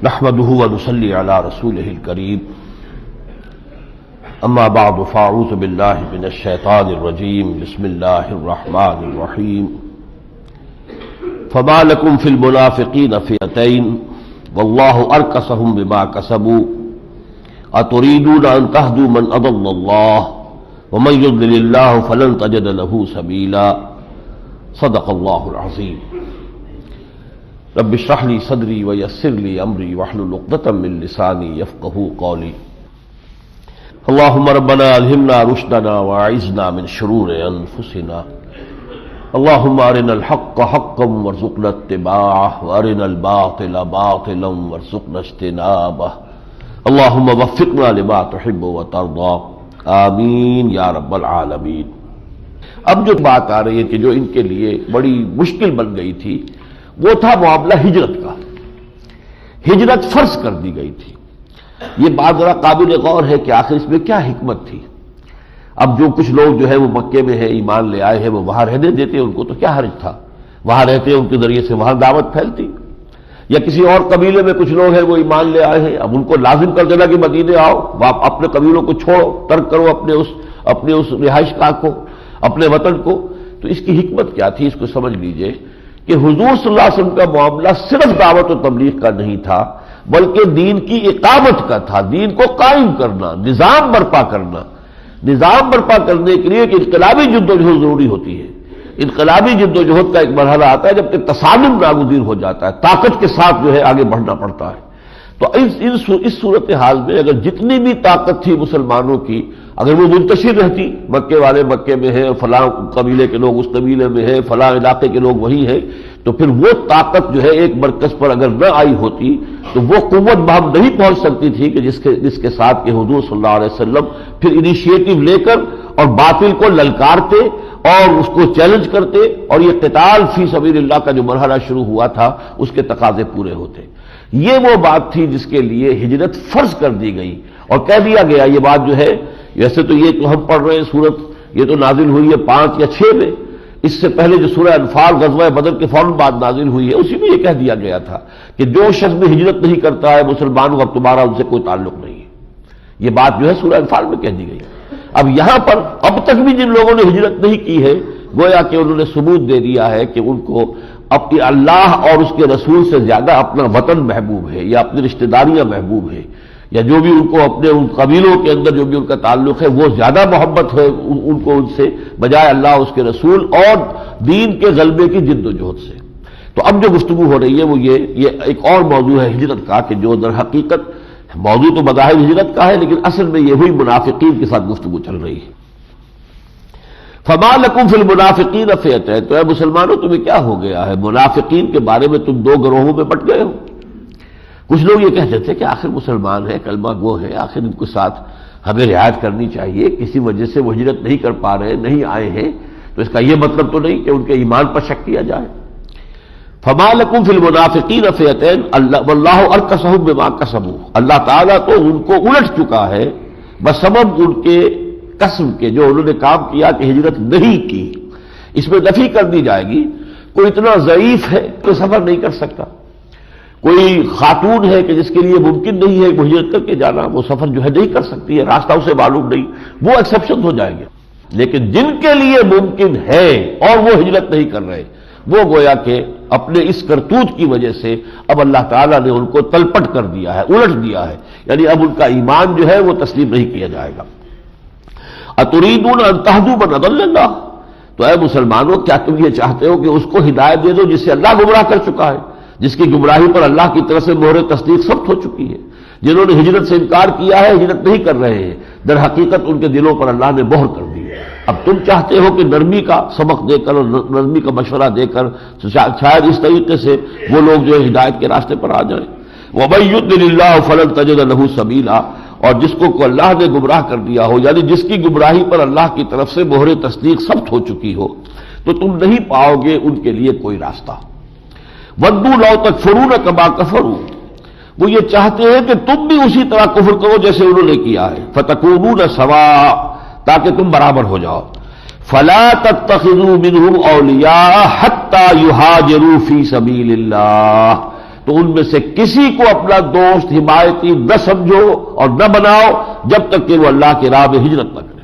نحمده ونصلي على رسوله الكريم اما بعد فاعوذ بالله من الشيطان الرجيم بسم الله الرحمن الرحيم فما لكم في المنافقين فئتين والله أركسهم بما كسبوا أتريدون أن تهدوا من أضل الله ومن يضلل الله فلن تجد له سبيلا صدق الله العظيم رب اشرح لي صدري ويسر لي امري واحلل عقدة من لساني يفقهوا قولي اللهم ربنا الهمنا رشدنا واعذنا من شرور انفسنا اللهم ارنا الحق حقا وارزقنا اتباعه وارنا الباطل باطلا وارزقنا اجتنابه اللهم وفقنا لما تحب وترضى آمین یا رب العالمین۔ اب جو بات آ رہی ہے کہ جو ان کے لیے بڑی مشکل بن گئی تھی وہ تھا معاملہ ہجرت کا۔ ہجرت فرض کر دی گئی تھی۔ یہ بات ذرا قابل غور ہے کہ آخر اس میں کیا حکمت تھی۔ اب جو کچھ لوگ جو ہے وہ مکے میں ہے، ایمان لے آئے ہیں، وہ وہاں رہنے دیتے ان کو تو کیا حرج تھا، وہاں رہتے ان کے ذریعے سے وہاں دعوت پھیلتی۔ یا کسی اور قبیلے میں کچھ لوگ ہیں وہ ایمان لے آئے ہیں، اب ان کو لازم کر دینا کہ مدینے آؤ، آپ اپنے قبیلوں کو چھوڑو، ترک کرو اپنے اس رہائش گاہ کو، اپنے وطن کو۔ تو اس کی حکمت کیا تھی، اس کو سمجھ لیجئے کہ حضور صلی اللہ علیہ وسلم کا معاملہ صرف دعوت و تبلیغ کا نہیں تھا بلکہ دین کی اقامت کا تھا، دین کو قائم کرنا، نظام برپا کرنا۔ نظام برپا کرنے کے لیے ایک انقلابی جدوجہد ضروری ہوتی ہے۔ انقلابی جدوجہد کا ایک مرحلہ آتا ہے جب کہ تصادم ناگزیر ہو جاتا ہے، طاقت کے ساتھ جو ہے آگے بڑھنا پڑتا ہے۔ تو اس صورتحال میں اگر جتنی بھی طاقت تھی مسلمانوں کی، اگر وہ منتشر رہتی، مکے والے مکے میں ہیں، فلاں قبیلے کے لوگ اس قبیلے میں ہیں، فلاں علاقے کے لوگ وہی ہیں، تو پھر وہ طاقت جو ہے ایک مرکز پر اگر نہ آئی ہوتی تو وہ قوت بہم نہیں پہنچ سکتی تھی کہ جس کے ساتھ کہ حضور صلی اللہ علیہ وسلم پھر انیشیٹو لے کر اور باطل کو للکارتے اور اس کو چیلنج کرتے، اور یہ قتال فی سبیل اللہ کا جو مرحلہ شروع ہوا تھا اس کے تقاضے پورے ہوتے۔ یہ وہ بات تھی جس کے لیے ہجرت فرض کر دی گئی اور کہہ دیا گیا۔ یہ بات جو ہے ویسے تو یہ تو ہم پڑھ رہے ہیں سورت، یہ تو نازل ہوئی ہے 5 یا 6 میں، اس سے پہلے جو سورہ انفال غزوہ بدر کے فوراً بعد نازل ہوئی ہے اسی میں یہ کہہ دیا گیا تھا کہ جو شخص بھی ہجرت نہیں کرتا ہے مسلمانوں اب تمہارا ان سے کوئی تعلق نہیں ہے۔ یہ بات جو ہے سورہ انفال میں کہہ دی گئی۔ اب یہاں پر اب تک بھی جن لوگوں نے ہجرت نہیں کی ہے گویا کہ انہوں نے ثبوت دے دیا ہے کہ ان کو اپنی اللہ اور اس کے رسول سے زیادہ اپنا وطن محبوب ہے یا اپنی رشتہ داریاں محبوب ہے، یا جو بھی ان کو اپنے ان قبیلوں کے اندر جو بھی ان کا تعلق ہے وہ زیادہ محبت ہے ان کو ان سے بجائے اللہ اس کے رسول اور دین کے غلبے کی جد و جہد سے۔ تو اب جو گفتگو ہو رہی ہے وہ یہ ایک اور موضوع ہے ہجرت کا، کہ جو در حقیقت موضوع تو بظاہر ہجرت کا ہے لیکن اصل میں یہ ہوئی منافقین کے ساتھ گفتگو چل رہی ہے۔ فما لکم فی المنافقین فئتین، تو اے مسلمانوں تمہیں کیا ہو گیا ہے، منافقین کے بارے میں تم 2 گروہوں میں بٹ گئے ہو۔ کچھ لوگ یہ کہتے تھے کہ آخر مسلمان ہے، کلمہ گو ہے، آخر ان کے ساتھ ہمیں رعایت کرنی چاہیے، کسی وجہ سے وہ ہجرت نہیں کر پا رہے، نہیں آئے ہیں، تو اس کا یہ مطلب تو نہیں کہ ان کے ایمان پر شک کیا جائے۔ فما لکم فی المنافقین فئتین واللہ ارکسہم بما کسبوا، اللہ تعالیٰ تو ان کو الٹ چکا ہے بسبب ان کے قسم کے جو انہوں نے کام کیا کہ ہجرت نہیں کی۔ اس میں نفی کر دی جائے گی، کوئی اتنا ضعیف ہے کہ سفر نہیں کر سکتا، کوئی خاتون ہے کہ جس کے لیے ممکن نہیں ہے وہ ہجرت کر کے جانا، وہ سفر جو ہے نہیں کر سکتی ہے، راستہ اسے معلوم نہیں، وہ ایکسیپشن ہو جائیں گے۔ لیکن جن کے لیے ممکن ہے اور وہ ہجرت نہیں کر رہے، وہ گویا کہ اپنے اس کرتوت کی وجہ سے اب اللہ تعالیٰ نے ان کو تلپٹ کر دیا ہے، الٹ دیا ہے، یعنی اب ان کا ایمان جو ہے وہ تسلیم نہیں کیا جائے گا۔ اتریدون ان تہدوا من اضل اللہ، تو اے مسلمانوں کیا تم یہ چاہتے ہو کہ اس کو ہدایت دے دو جس سے اللہ گمراہ کر چکا ہے، جس کی گمراہی پر اللہ کی طرف سے مہر تصدیق ثبت ہو چکی ہے؟ جنہوں نے ہجرت سے انکار کیا ہے، ہجرت نہیں کر رہے ہیں، در حقیقت ان کے دلوں پر اللہ نے مہر کر دی ہے۔ اب تم چاہتے ہو کہ نرمی کا سبق دے کر اور نرمی کا مشورہ دے کر شاید اس طریقے سے وہ لوگ جو ہے ہدایت کے راستے پر آ جائیں۔ وَمَن يُضْلِلِ اللَّهُ فَلَن تَجِدَ لَهُ سَبِيلًا، اور جس کو اللہ نے گمراہ کر دیا ہو، یعنی جس کی گمراہی پر اللہ کی طرف سے مہر تصدیق ثبت ہو چکی ہو، تو تم نہیں پاؤ گے ان کے لیے کوئی راستہ۔ وَدُّوا لَوْ تَكْفُرُونَ كَمَا كَفَرُوا، وہ یہ چاہتے ہیں کہ تم بھی اسی طرح کفر کرو جیسے انہوں نے کیا ہے، فَتَكُونُونَ سَوَاءً، تاکہ تم برابر ہو جاؤ۔ فَلَا تَتَّخِذُوا مِنْهُمْ أَوْلِيَاءَ حَتَّى يُهَاجِرُوا فِي سَبِيلِ اللَّهِ، تو ان میں سے کسی کو اپنا دوست حمایتی نہ سمجھو اور نہ بناؤ جب تک کہ وہ اللہ کی راہ میں ہجرت نہ کرے۔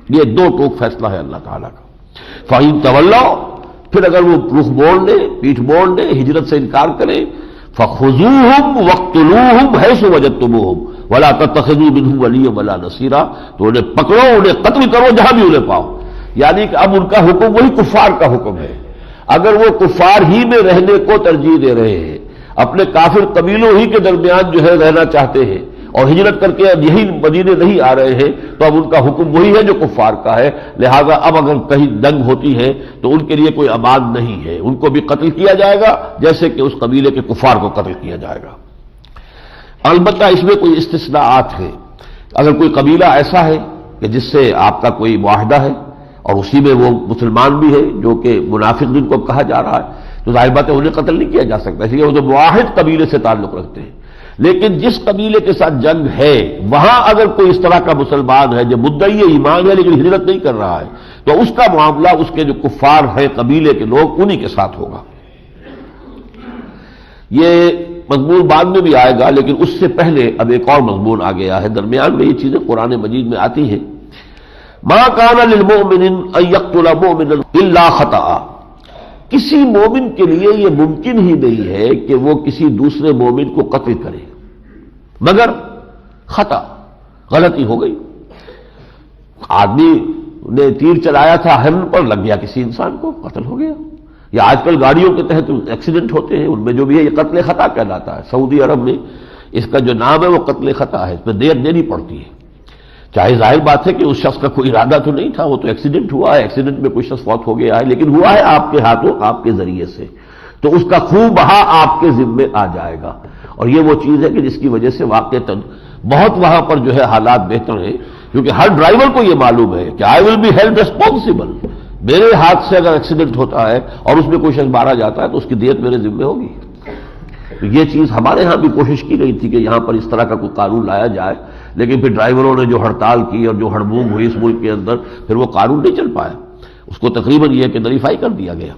یہ دو ٹوک فیصلہ ہے اللہ تعالیٰ کا۔ فَإِن تَوَلَّوْا، پھر اگر وہ رخ موڑ لیں، پیٹھ موڑ لیں، ہجرت سے انکار کریں، فَخُذُوهُمْ وَاقْتُلُوهُمْ حَيْثُ وَجَدتُّمُوهُمْ وَلَا تَتَّخِذُوا مِنْهُمْ وَلِيًّا وَلَا نَصِيرًا، تو انہیں پکڑو، انہیں قتل کرو جہاں بھی انہیں پاؤ۔ یعنی کہ اب ان کا حکم وہی کفار کا حکم ہے۔ اگر وہ کفار ہی میں رہنے کو ترجیح دے رہے ہیں، اپنے کافر قبیلوں ہی کے درمیان جو ہے رہنا چاہتے ہیں اور ہجرت کر کے اب یہی مدینے نہیں آ رہے ہیں، تو اب ان کا حکم وہی ہے جو کفار کا ہے، لہذا اب اگر کہیں دنگ ہوتی ہے تو ان کے لیے کوئی امان نہیں ہے، ان کو بھی قتل کیا جائے گا جیسے کہ اس قبیلے کے کفار کو قتل کیا جائے گا۔ البتہ اس میں کوئی استثناءات ہیں۔ اگر کوئی قبیلہ ایسا ہے کہ جس سے آپ کا کوئی معاہدہ ہے اور اسی میں وہ مسلمان بھی ہے جو کہ منافق جن کو کہا جا رہا ہے، تو ظاہر بات ہے انہیں قتل نہیں کیا جا سکتا، اس لیے وہ تو معاہد قبیلے سے تعلق رکھتے ہیں۔ لیکن جس قبیلے کے ساتھ جنگ ہے وہاں اگر کوئی اس طرح کا مسلمان ہے جو مدعی ایمان ہے لیکن ہجرت نہیں کر رہا ہے، تو اس کا معاملہ اس کے جو کفار ہیں قبیلے کے لوگ انہی کے ساتھ ہوگا۔ یہ مضمون بعد میں بھی آئے گا، لیکن اس سے پہلے اب ایک اور مضمون آ گیا ہے، درمیان میں یہ چیزیں قرآن مجید میں آتی ہیں۔ ما کان للمؤمن ان یقتل مؤمنا الا خطأ، کسی مومن کے لیے یہ ممکن ہی نہیں ہے کہ وہ کسی دوسرے مومن کو قتل کرے مگر خطا، غلطی ہو گئی۔ آدمی نے تیر چلایا تھا ہرن پر، لگ گیا کسی انسان کو، قتل ہو گیا۔ یا آج کل گاڑیوں کے تحت ایکسیڈنٹ ہوتے ہیں، ان میں جو بھی ہے یہ قتل خطا کہلاتا ہے۔ سعودی عرب میں اس کا جو نام ہے وہ قتل خطا ہے، اس میں دیر دینی پڑتی ہے۔ چاہے ظاہر بات ہے کہ اس شخص کا کوئی ارادہ تو نہیں تھا، وہ تو ایکسیڈنٹ ہوا ہے، ایکسیڈنٹ میں کوئی شخص فوت ہو گیا ہے، لیکن ہوا ہے آپ کے ہاتھوں، آپ کے ذریعے سے، تو اس کا خون بہا آپ کے ذمے آ جائے گا۔ اور یہ وہ چیز ہے کہ جس کی وجہ سے واقعتاً بہت وہاں پر جو ہے حالات بہتر ہیں، کیونکہ ہر ڈرائیور کو یہ معلوم ہے کہ آئی ول بی ہیلڈ ریسپانسبل، میرے ہاتھ سے اگر ایکسیڈنٹ ہوتا ہے اور اس میں کوئی شخص مارا جاتا ہے تو اس کی دیت میرے ذمے ہوگی۔ تو یہ چیز ہمارے ہاں بھی کوشش کی گئی تھی کہ یہاں پر اس طرح کا کوئی قانون لایا جائے، لیکن پھر ڈرائیوروں نے جو ہڑتال کی اور جو ہڑبوم ہوئی اس ملک کے اندر، پھر وہ قانون نہیں چل پایا، اس کو تقریباً یہ کہ نلیفائی کر دیا گیا۔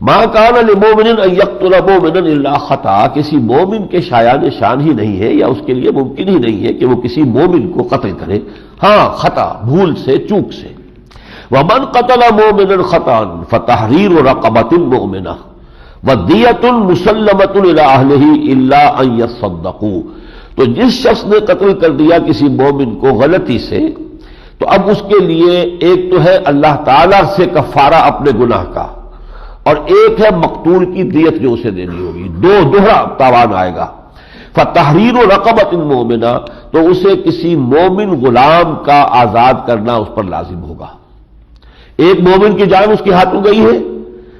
ما کان لمؤمن ان یقتل مؤمنا الا خطأ، کسی مومن کے شایان شان ہی نہیں ہے یا اس کے لیے ممکن ہی نہیں ہے کہ وہ کسی مومن کو قتل کرے، ہاں خطا، بھول سے، چوک سے۔ ومن قتل مؤمنا خطأ فتحرير رقبة مؤمنة وَدِيَةٌ مُسَلَّمَةٌ إِلَىٰ أَهْلِهِ إِلَّا أَن يَصَّدَّقُوا، تو جس شخص نے قتل کر دیا کسی مومن کو غلطی سے، تو اب اس کے لیے ایک تو ہے اللہ تعالیٰ سے کفارہ اپنے گناہ کا، اور ایک ہے مقتول کی دیت جو اسے دینی ہوگی، دوہرا تاوان آئے گا۔ فَتَحْرِيرُ رَقَبَةٍ مُؤْمِنَةٍ، تو اسے کسی مومن غلام کا آزاد کرنا اس پر لازم ہوگا۔ ایک مومن کی جان اس کے ہاتھوں گئی ہے،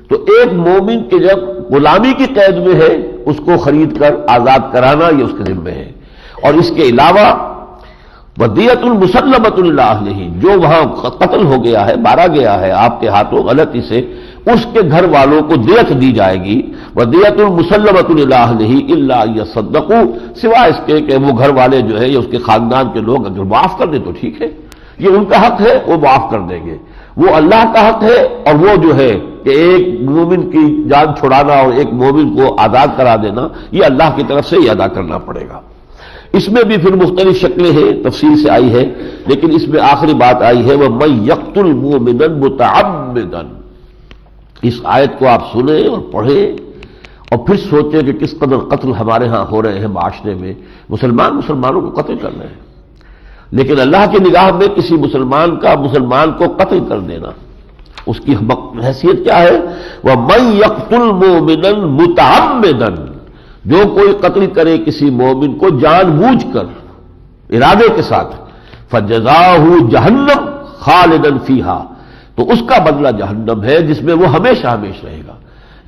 تو ایک مومن کے جب غلامی کی قید میں ہے اس کو خرید کر آزاد کرانا یہ اس کے ذمہ ہے۔ اور اس کے علاوہ وَدِيَةٌ مُسَلَّمَةٌ إِلَىٰ أَهْلِهِ، جو وہاں قتل ہو گیا ہے، مارا گیا ہے آپ کے ہاتھوں غلطی سے، اس کے گھر والوں کو دیت دی جائے گی۔ وَدِيَةٌ مُسَلَّمَةٌ إِلَىٰ أَهْلِهِ إِلَّا أَن يَصَّدَّقُوا، سوائے اس کے کہ وہ گھر والے جو ہے یا اس کے خاندان کے لوگ اگر معاف کر دیں تو ٹھیک ہے، یہ ان کا حق ہے، وہ معاف کر دیں گے۔ وہ اللہ کا حق ہے، اور وہ جو ہے کہ ایک مومن کی جان چھڑانا اور ایک مومن کو آزاد کرا دینا یہ اللہ کی طرف سے ہی ادا کرنا پڑے گا۔ اس میں بھی پھر مختلف شکلیں ہیں، تفصیل سے آئی ہے، لیکن اس میں آخری بات آئی ہے وَمَن يَقْتُلْ مُؤْمِنًا مُتَعَمِّدًا۔ اس آیت کو آپ سنیں اور پڑھیں اور پھر سوچیں کہ کس قدر قتل ہمارے ہاں ہو رہے ہیں معاشرے میں، مسلمانوں کو قتل کر رہے ہیں، لیکن اللہ کی نگاہ میں کسی مسلمان کو قتل کر دینا اس کی حیثیت کیا ہے؟ وَمَن يَقْتُلْ مُؤْمِنًا مُتَعَمِّدًا، جو کوئی قتل کرے کسی مومن کو جان بوجھ کر، ارادے کے ساتھ، فَجَزَاؤُهُ جَهَنَّمُ خَالِدًا فِيهَا، تو اس کا بدلہ جہنم ہے جس میں وہ ہمیشہ رہے گا۔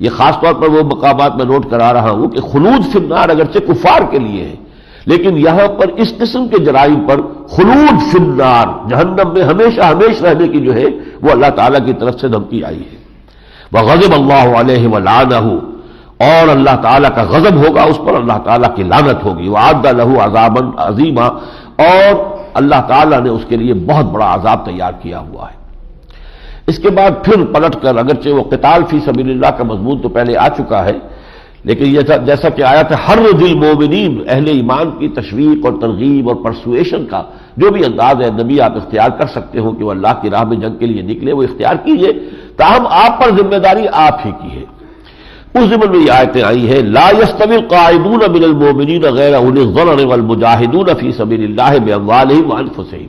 یہ خاص طور پر وہ مقامات میں نوٹ کرا رہا ہوں کہ خلود فی النار اگرچہ کفار کے لیے ہے، لیکن یہاں پر اس قسم کے جرائم پر خلود فی النار، جہنم میں ہمیشہ رہنے کی جو ہے وہ اللہ تعالیٰ کی طرف سے دھمکی آئی ہے۔ وغضب اللہ علیہ ولعنہ، اور اللہ تعالیٰ کا غضب ہوگا اس پر، اللہ تعالیٰ کی لعنت ہوگی۔ وعد لہ عذابا عظیما، اور اللہ تعالیٰ نے اس کے لیے بہت بڑا عذاب تیار کیا ہوا ہے۔ اس کے بعد پھر پلٹ کر، اگرچہ وہ قتال فی سبیل اللہ کا مضمون تو پہلے آ چکا ہے، لیکن یہ جیسا کہ آیا تھا ہر دل مومنین، اہل ایمان کی تشویق اور ترغیب اور پرسویشن کا جو بھی انداز ہے نبی آپ اختیار کر سکتے ہو کہ وہ اللہ کی راہ میں جنگ کے لیے نکلے، وہ اختیار کیجئے، تاہم آپ پر ذمہ داری آپ ہی کی ہے۔ اس ضمن میں یہ آیتیں آئی ہیں لا يستوي القاعدون من المؤمنین غیر اولی الضرر والمجاہدون فی سبیل اللہ باموالہم وانفسہم،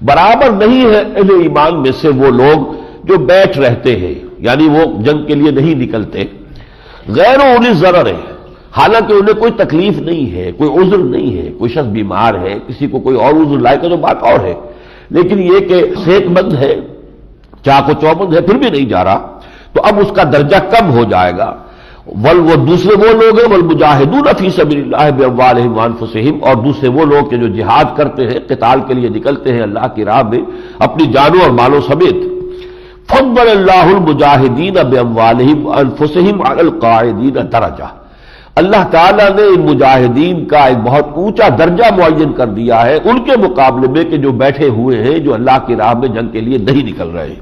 برابر نہیں ہے اہل ایمان میں سے وہ لوگ جو بیٹھ رہتے ہیں، یعنی وہ جنگ کے لیے نہیں نکلتے، غیر اولی ضرر ہے، حالانکہ انہیں کوئی تکلیف نہیں ہے، کوئی عذر نہیں ہے، کوئی شخص بیمار ہے، کسی کو کوئی اور عذر لائے تو بات اور ہے، لیکن یہ کہ صحت مند ہے، چاق و چوبند ہے، پھر بھی نہیں جا رہا، تو اب اس کا درجہ کم ہو جائے گا۔ وہ دوسرے وہ لوگ ہیں والمجاہدون فی سبیل اللہ باموالہم وانفسہم، اور دوسرے وہ لوگ کہ جو جہاد کرتے ہیں، قتال کے لیے نکلتے ہیں اللہ کی راہ میں اپنی جانوں اور مالوں سمیت۔ فضل اللہ المجاہدین باموالہم وانفسہم علی القاعدین درجہ، اللہ تعالیٰ نے ان مجاہدین کا ایک بہت اونچا درجہ معین کر دیا ہے ان کے مقابلے میں کہ جو بیٹھے ہوئے ہیں، جو اللہ کی راہ میں جنگ کے لیے نہیں نکل رہے ہیں۔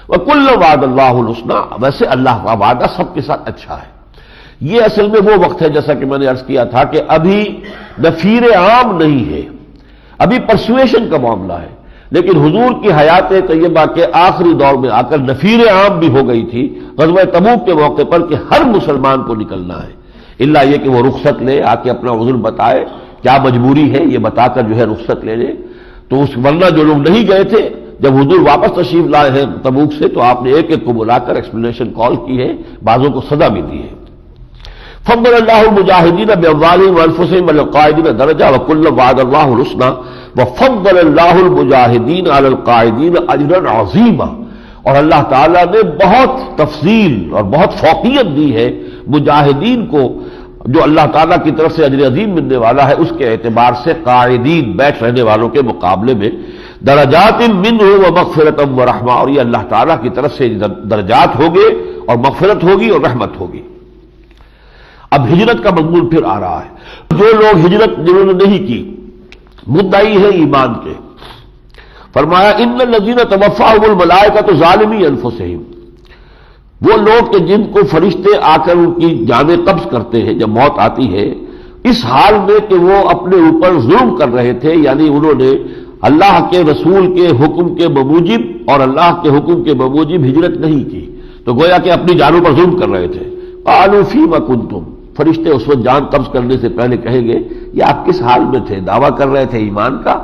وَكُلًّا وَعَدَ اللَّهُ الْحُسْنَىٰ، ویسے اللہ کا وعدہ سب کے ساتھ اچھا ہے۔ یہ اصل میں وہ وقت ہے جیسا کہ میں نے عرض کیا تھا کہ ابھی نفیر عام نہیں ہے، ابھی پرسویشن کا معاملہ ہے، لیکن حضور کی حیات طیبہ کے آخری دور میں آ کر نفیر عام بھی ہو گئی تھی غزوہ تبوک کے موقع پر کہ ہر مسلمان کو نکلنا ہے، الا یہ کہ وہ رخصت لے، آ کے اپنا عذر بتائے کیا مجبوری ہے، یہ بتا کر جو ہے رخصت لے لے۔ تو اس ورنہ جو لوگ نہیں گئے تھے، جب حضور واپس تشریف لائے ہیں تبوک سے، تو آپ نے ایک ایک کو بلا کر ایکسپلینیشن کال کی ہے، بعضوں کو سزا بھی دی ہے۔ فضل اللہ المجاہدین باموالہم وانفسہم علی القاعدین درجہ وکلا وعد اللہ الحسنى وفضل اللہ المجاہدین علی القاعدین اجرا عظیما، اور اللہ تعالیٰ نے بہت تفضیل اور بہت فوقیت دی ہے مجاہدین کو، جو اللہ تعالیٰ کی طرف سے اجر عظیم ملنے والا ہے اس کے اعتبار سے قاعدین بیٹھ رہنے والوں کے مقابلے میں، درجات منہ ومغفرۃ ورحمہ، اور یہ اللہ تعالیٰ کی طرف سے درجات ہوگے اور مغفرت ہوگی اور رحمت ہوگی۔ اب ہجرت کا مضمون پھر آ رہا ہے، جو لوگ ہجرت جنہوں نے نہیں کی، مدعی ہے ایمان کے، فرمایا ان الذین توفاہم الملائکۃ ظالمی انفسہم، وہ لوگ کہ جن کو فرشتے آ کر ان کی جانیں قبض کرتے ہیں جب موت آتی ہے، اس حال میں کہ وہ اپنے اوپر ظلم کر رہے تھے، یعنی انہوں نے اللہ کے رسول کے حکم کے بموجب اور اللہ کے حکم کے بموجب ہجرت نہیں کی، تو گویا کہ اپنی جانوں پر ظلم کر رہے تھے۔ قالوا فیما کنتم، فرشتے اس وقت جان قبض کرنے سے پہلے کہیں گے یہ آپ کس حال میں تھے، دعویٰ کر رہے تھے ایمان کا،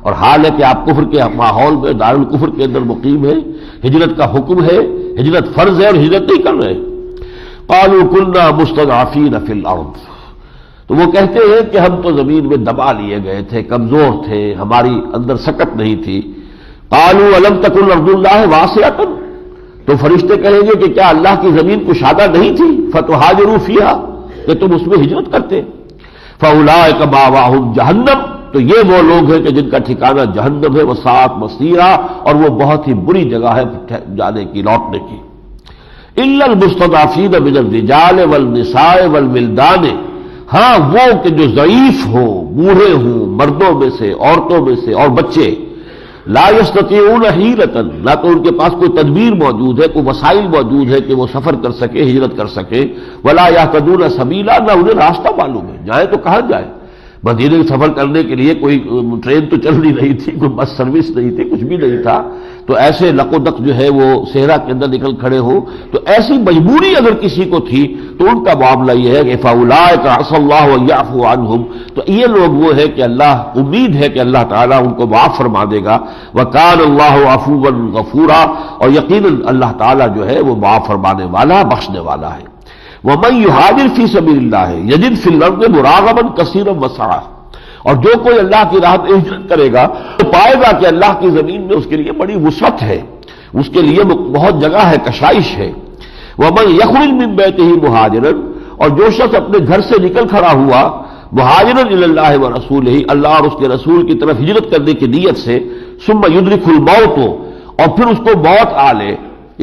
اور حال ہے کہ آپ کفر کے ماحول میں دارالکفر کے اندر مقیم ہیں، ہجرت کا حکم ہے، ہجرت فرض ہے اور ہجرت نہیں کر رہے۔ قالوا كنا مستضعفین فی الارض، تو وہ کہتے ہیں کہ ہم تو زمین میں دبا لیے گئے تھے، کمزور تھے، ہماری اندر سکت نہیں تھی۔ قالوا الم تکن ارض اللہ واسعۃ، تو فرشتے کہیں گے کہ کیا اللہ کی زمین کشادہ نہیں تھی، فتہاجروا فیہا، کہ تم اس میں ہجرت کرتے۔ فاولئک مأواہم جہنم، تو یہ وہ لوگ ہیں کہ جن کا ٹھکانہ جہنم ہے، وساءت مصیرا، اور وہ بہت ہی بری جگہ ہے جانے کی، لوٹنے کی۔ الا المستضعفین من الرجال والنساء والولدان، ہاں وہ کہ جو ضعیف ہوں، بوڑھے ہوں، مردوں میں سے، عورتوں میں سے اور بچے، لا یستطیعون حیلۃ، نہ تو ان کے پاس کوئی تدبیر موجود ہے، کوئی وسائل موجود ہے کہ وہ سفر کر سکے، ہجرت کر سکے، ولا یہتدون سبیلا، نہ انہیں راستہ معلوم ہے، جائیں تو کہاں جائیں۔ مدینے میں سفر کرنے کے لیے کوئی ٹرین تو چل رہی نہیں تھی، کوئی بس سروس نہیں تھی، کچھ بھی نہیں تھا، تو ایسے لق و دق جو ہے وہ صحرا کے اندر نکل کھڑے ہو، تو ایسی مجبوری اگر کسی کو تھی تو ان کا معاملہ یہ ہے کہ فاولئک عسى الله ان يعفو عنهم، تو یہ لوگ وہ ہے کہ اللہ، امید ہے کہ اللہ تعالیٰ ان کو معاف فرما دے گا، وكان الله عفوا غفورا، اور یقیناً اللہ تعالیٰ جو ہے وہ معاف فرمانے والا، بخشنے والا ہے۔ وَمَن يُهَاجِرْ فِي سَبِيلِ اللَّهِ يَجِدْ فِي الْأَرْضِ مُرَاغَمًا كَثِيرًا وَسَعًا، اور جو کوئی اللہ کی راہ میں ہجرت کرے گا تو پائے گا کہ اللہ کی زمین میں اس کے لیے بڑی وسعت ہے، اس کے لیے بہت جگہ ہے، کشائش ہے۔ وَمَن يَخْرُجْ مِن بَيْتِهِ مُهَاجِرًا، اور جو شخص اپنے گھر سے نکل کھڑا ہوا مہاجرًا إِلَى اللَّهِ وَرَسُولِهِ، اللہ اور اس کے رسول کی طرف ہجرت کرنے کی نیت سے، ثُمَّ يُدْرِكُ الْمَوْتُ، اور پھر اس کو موت آ لے،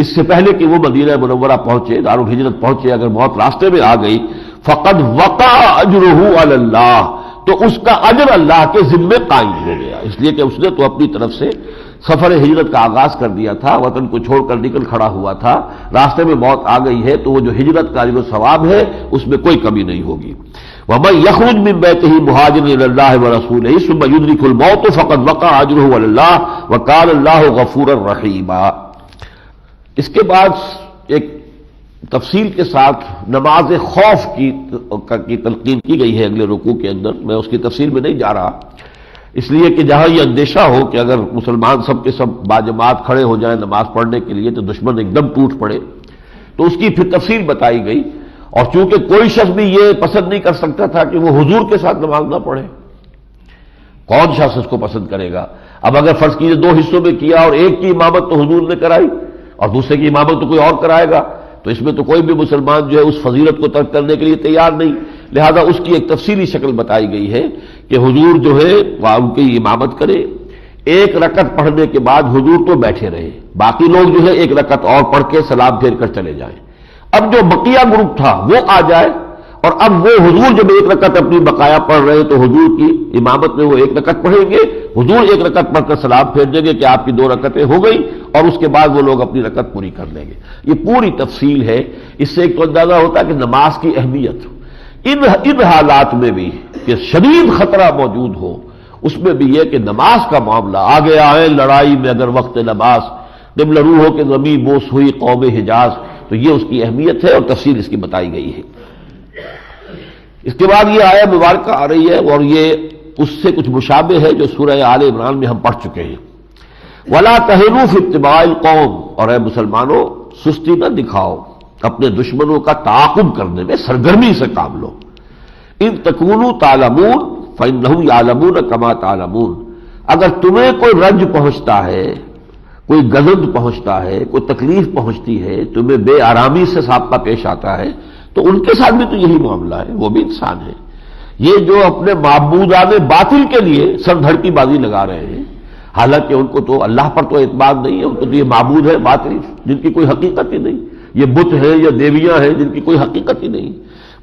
اس سے پہلے کہ وہ مدینہ منورہ پہنچے، دارالہجرت پہنچے، اگر موت راستے میں آ گئی، فقد وقع اجرہ علی اللہ، تو اس کا اجر اللہ کے ذمے قائم ہو گیا، اس لیے کہ اس نے تو اپنی طرف سے سفر ہجرت کا آغاز کر دیا تھا، وطن کو چھوڑ کر نکل کھڑا ہوا تھا، راستے میں موت آ گئی ہے تو وہ جو ہجرت کا اجر و ثواب ہے اس میں کوئی کمی نہیں ہوگی۔ وَمَن يَخْرُجْ مِن بَيْتِهِ مُهَاجِرًا إِلَى اللَّهِ وَرَسُولِهِ ثُمَّ يُدْرِكْهُ الْمَوْتُ فَقَدْ وَقَعَ أَجْرُهُ عَلَى اللَّهِ وَكَانَ اللَّهُ غَفُورًا رَحِيمًا۔ اس کے بعد ایک تفصیل کے ساتھ نماز خوف کی تلقین کی گئی ہے اگلے رکوع کے اندر، میں اس کی تفصیل میں نہیں جا رہا، اس لیے کہ جہاں یہ اندیشہ ہو کہ اگر مسلمان سب کے سب باجماعت کھڑے ہو جائیں نماز پڑھنے کے لیے تو دشمن ایک دم ٹوٹ پڑے، تو اس کی پھر تفصیل بتائی گئی۔ اور چونکہ کوئی شخص بھی یہ پسند نہیں کر سکتا تھا کہ وہ حضور کے ساتھ نماز نہ پڑھے، کون شخص اس کو پسند کرے گا؟ اب اگر فرض کیجئے دو حصوں میں کیا اور ایک کی امامت تو حضور نے کرائی اور دوسرے کی امامت تو کوئی اور کرائے گا، تو اس میں تو کوئی بھی مسلمان جو ہے اس فضیلت کو ترک کرنے کے لیے تیار نہیں، لہذا اس کی ایک تفصیلی شکل بتائی گئی ہے کہ حضور جو ہے وہ ان کی امامت کرے، ایک رکعت پڑھنے کے بعد حضور تو بیٹھے رہے، باقی لوگ جو ہے ایک رکعت اور پڑھ کے سلام پھیر کر چلے جائیں۔ اب جو بقیہ گروپ تھا وہ آ جائے اور اب وہ حضور جب ایک رکعت اپنی بقایا پڑھ رہے تو حضور کی امامت میں وہ ایک رکعت پڑھیں گے، حضور ایک رکعت پڑھ کر سلام پھیر دیں گے کہ آپ کی 2 رکعتیں ہو گئی، اور اس کے بعد وہ لوگ اپنی رکعت پوری کر لیں گے۔ یہ پوری تفصیل ہے، اس سے ایک تو اندازہ ہوتا ہے کہ نماز کی اہمیت ان حالات میں بھی کہ شدید خطرہ موجود ہو، اس میں بھی یہ کہ نماز کا معاملہ آگے آئے لڑائی میں اگر وقت نماز قبل رو ہو کہ زمین بوس ہوئی قوم حجاز، تو یہ اس کی اہمیت ہے اور تفصیل اس کی بتائی گئی ہے۔ اس کے بعد یہ آیت مبارکہ آ رہی ہے اور یہ اس سے کچھ مشابہ ہے جو سورہ آل عمران میں ہم پڑھ چکے ہیں۔ وَلَا تَهِنُوا فِي اتِّبَاعِ الْقَوْمِ، اور اے مسلمانوں سستی نہ دکھاؤ اپنے دشمنوں کا تعاقب کرنے میں، سرگرمی سے کام لو۔ إِن تَكُونُوا تَعْلَمُونَ فَإِنَّهُمْ يَعْلَمُونَ كَمَا تَعْلَمُونَ، اگر تمہیں کوئی رنج پہنچتا ہے، کوئی گزند پہنچتا ہے، کوئی تکلیف پہنچتی ہے، تمہیں بے آرامی سے سابقہ پیش آتا ہے، تو ان کے ساتھ بھی تو یہی معاملہ ہے، وہ بھی انسان ہے۔ یہ جو اپنے معبودان باطل کے لیے سر دھڑ کی بازی لگا رہے ہیں، حالانکہ ان کو تو اللہ پر تو اعتماد نہیں ہے، ان کو تو یہ معبود ہے باطل جن کی کوئی حقیقت ہی نہیں، یہ بت ہیں یا دیویاں ہیں جن کی کوئی حقیقت ہی نہیں،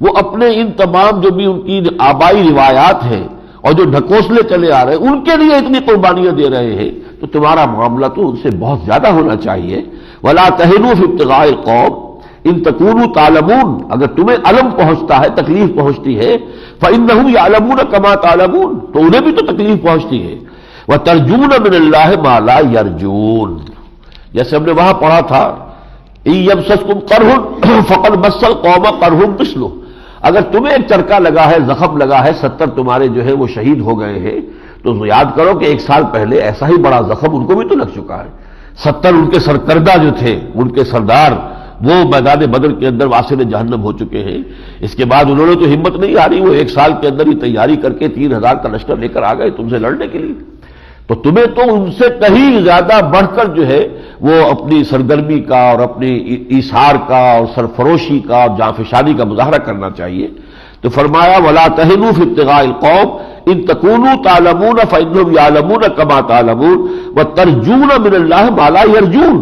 وہ اپنے ان تمام جو بھی ان کی آبائی روایات ہیں اور جو ڈھکوسلے چلے آ رہے ہیں ان کے لیے اتنی قربانیاں دے رہے ہیں، تو تمہارا معاملہ تو ان سے بہت زیادہ ہونا چاہیے۔ وَلَا تَهِنُوا فِي ابْتِغَاءِ الْقَوْمِ إِن تَكُونُوا تَعْلَمُونَ، اگر تمہیں علم پہنچتا ہے، تکلیف پہنچتی ہے، فَإِنَّهُمْ يَعْلَمُونَ كَمَا تَعْلَمُونَ، تو انہیں بھی تو تکلیف پہنچتی ہے۔ وَتَرْجُونَ مِنَ اللَّهِ مَا لَا يَرْجُونَ، جیسے ہم نے وہاں پڑھا تھا إِن يَمْسَسْكُمْ قَرْحٌ فَقَدْ مَسَّ الْقَوْمَ قَرْحٌ مِثْلُهُ، اگر تمہیں ایک چرکا لگا ہے، زخم لگا ہے، 70 تمہارے جو ہے وہ شہید ہو گئے ہیں، تو یاد کرو کہ 1 سال پہلے ایسا ہی بڑا زخم ان کو بھی تو لگ چکا ہے۔ 70 ان کے سرکردہ جو تھے، ان کے سردار، وہ میدان بدر کے اندر واصل جہنم ہو چکے ہیں۔ اس کے بعد انہوں نے تو ہمت نہیں ہاری، وہ 1 سال کے اندر ہی تیاری کر کے 3000 کا لشکر لے کر آ گئے تم سے لڑنے کے لیے، تو تمہیں تو ان سے کہیں زیادہ بڑھ کر جو ہے وہ اپنی سرگرمی کا اور اپنی ایثار کا اور سرفروشی کا اور جانفشانی کا مظاہرہ کرنا چاہیے۔ تو فرمایا وَلَا تَهِنُوا فِي ابْتِغَاءِ الْقَوْمِ إِن تَكُونُوا تَعْلَمُونَ فَإِنَّهُمْ يَعْلَمُونَ كَمَا تَعْلَمُونَ وَتَرْجُونَ مِنَ اللَّهِ مَا لَا يَرْجُونَ،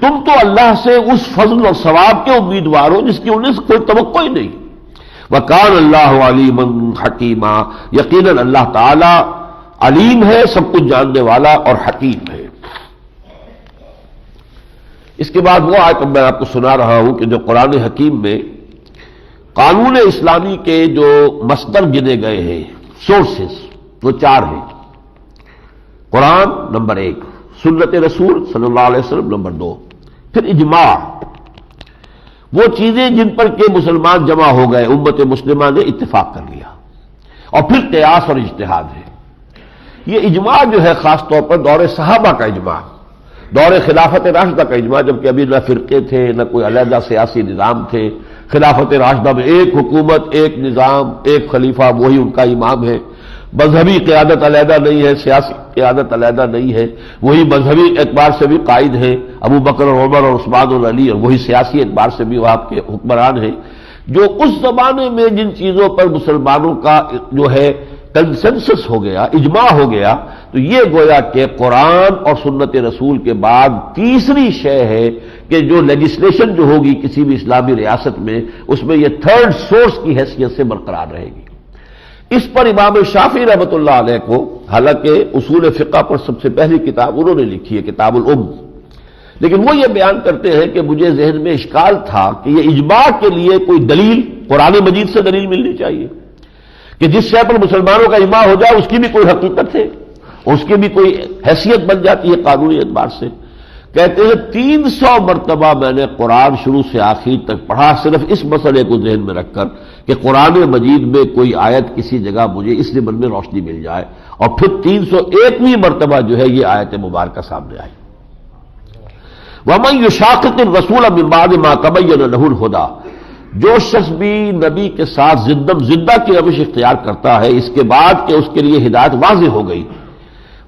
تم تو اللہ سے اس فضل اور ثواب کے امیدوار ہو جس کی انہیں کوئی توقع ہی نہیں۔ وَكَانَ اللَّهُ عَلِيمًا حَكِيمًا، یقیناً اللہ تعالی علیم ہے، سب کچھ جاننے والا اور حکیم ہے۔ اس کے بعد وہ آیت میں آپ کو سنا رہا ہوں کہ جو قرآن حکیم میں قانون اسلامی کے جو مصدر گنے گئے ہیں، سورسز، وہ 4 ہیں۔ قرآن نمبر 1، سنت رسول صلی اللہ علیہ وسلم نمبر 2، پھر اجماع، وہ چیزیں جن پر کہ مسلمان جمع ہو گئے، امت مسلمہ نے اتفاق کر لیا، اور پھر قیاس اور اجتہاد ہے۔ یہ اجماع جو ہے خاص طور پر دور صحابہ کا اجماع، دور خلافت راشدہ کا اجماع، جبکہ ابھی نہ فرقے تھے نہ کوئی علیحدہ سیاسی نظام تھے۔ خلافت راشدہ میں ایک حکومت، ایک نظام، ایک خلیفہ، وہی ان کا امام ہے، مذہبی قیادت علیحدہ نہیں ہے، سیاسی قیادت علیحدہ نہیں ہے، وہی مذہبی اعتبار سے بھی قائد ہیں ابو بکر اور عمر اور عثمان اور علی، اور وہی سیاسی اعتبار سے بھی وہ آپ کے حکمران ہیں۔ جو اس زمانے میں جن چیزوں پر مسلمانوں کا جو ہے کنسنسس ہو گیا، اجماع ہو گیا، تو یہ گویا کہ قرآن اور سنت رسول کے بعد تیسری شے ہے کہ جو لیجسلیشن جو ہوگی کسی بھی اسلامی ریاست میں، اس میں یہ 3rd سورس کی حیثیت سے برقرار رہے گی۔ اس پر امام شافعی رحمۃ اللہ علیہ کو حالانکہ اصول فقہ پر سب سے پہلی کتاب انہوں نے لکھی ہے، کتاب الام، لیکن وہ یہ بیان کرتے ہیں کہ مجھے ذہن میں اشکال تھا کہ یہ اجماع کے لیے کوئی دلیل قرآن مجید سے دلیل ملنی چاہیے کہ جس شے پر مسلمانوں کا اجماع ہو جائے اس کی بھی کوئی حقیقت ہے، اس کی بھی کوئی حیثیت بن جاتی ہے قانونی اعتبار سے۔ کہتے ہیں 300 مرتبہ میں نے قرآن شروع سے آخر تک پڑھا، صرف اس مسئلے کو ذہن میں رکھ کر کہ قرآن مجید میں کوئی آیت کسی جگہ مجھے اس ضمن میں روشنی مل جائے، اور پھر 301ویں مرتبہ جو ہے یہ آیت مبارکہ سامنے آئی۔ وَمَن يُشَاقِقِ الرَّسُولَ مِن بَعْدِ مَا تَبَيَّنَ لَهُ الْهُدَى، جو شخص بھی نبی کے ساتھ زندہ کی روش اختیار کرتا ہے اس کے بعد کہ اس کے لیے ہدایت واضح ہو گئی،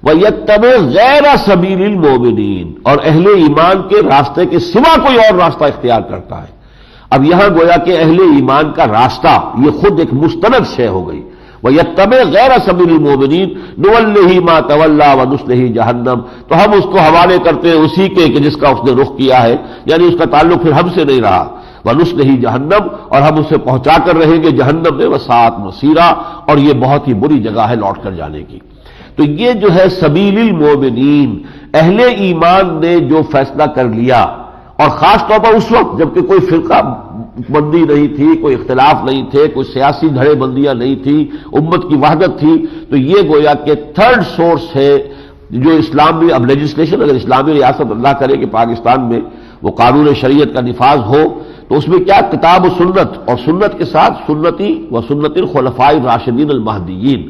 وَيَتَّبِعْ غَيْرَ سَبِيلِ الْمُؤْمِنِينَ، اور اہل ایمان کے راستے کے سوا کوئی اور راستہ اختیار کرتا ہے۔ اب یہاں گویا کہ اہل ایمان کا راستہ یہ خود ایک مستند شے ہو گئی، وَيَتَّبِعْ غَيْرَ سَبِيلِ الْمُؤْمِنِينَ نُوَلِّهِ مَا تَوَلَّى وَنُصْلِهِ جَهَنَّمَ، تو ہم اس کو حوالے کرتے ہیں اسی کے کہ جس کا اس نے رخ کیا ہے، یعنی اس کا تعلق پھر ہم سے نہیں رہا، وَنُصْلِهِ جَهَنَّمَ، اور ہم اسے پہنچا کر رہیں گے جہنم میں، وَسَاءَتْ مَصِيرًا، اور یہ بہت ہی بری جگہ ہے لوٹ کر جانے کی۔ تو یہ جو ہے سبیل المومنین، اہل ایمان نے جو فیصلہ کر لیا، اور خاص طور پر اس وقت جبکہ کوئی فرقہ بندی نہیں تھی، کوئی اختلاف نہیں تھے، کوئی سیاسی دھڑے بندیاں نہیں تھی، امت کی وحدت تھی، تو یہ گویا کہ تھرڈ سورس ہے جو اسلامی اب لیجسلیشن، اگر اسلامی ریاست اللہ کرے کہ پاکستان میں وہ قانون شریعت کا نفاذ ہو، تو اس میں کیا کتاب و سنت، اور سنت کے ساتھ سنتی و سنت الخلفاء الراشدین المہدیین،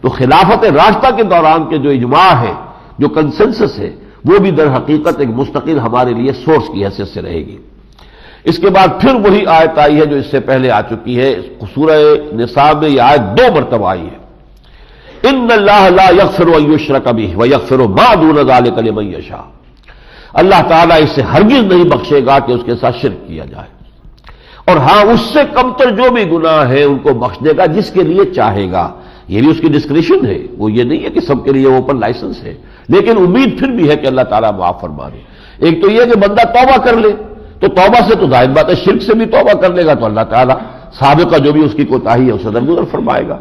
تو خلافت راشدہ کے دوران کے جو اجماع ہے، جو کنسنسس ہے، وہ بھی در حقیقت ایک مستقل ہمارے لیے سورس کی حیثیت سے رہے گی۔ اس کے بعد پھر وہی آیت آئی ہے جو اس سے پہلے آ چکی ہے، سورہ نساء میں یہ آیت 2 مرتبہ آئی ہے، ان اللہ لا یغفر ان یشرک بہ ویغفر ما دون ذلک لمن یشاء، اللہ تعالیٰ اسے ہرگز نہیں بخشے گا کہ اس کے ساتھ شرک کیا جائے، اور ہاں اس سے کمتر جو بھی گناہ ہے ان کو بخش دے گا جس کے لیے چاہے گا۔ یہ بھی اس کی ڈسکریشن ہے، وہ یہ نہیں ہے کہ سب کے لیے اوپن لائسنس ہے، لیکن امید پھر بھی ہے کہ اللہ تعالیٰ معاف فرما دے۔ ایک تو یہ کہ بندہ توبہ کر لے، تو توبہ سے تو ظاہر بات ہے شرک سے بھی توبہ کر لے گا تو اللہ تعالیٰ سابقہ جو بھی اس کی کوتاہی ہے اسے درگزر فرمائے گا،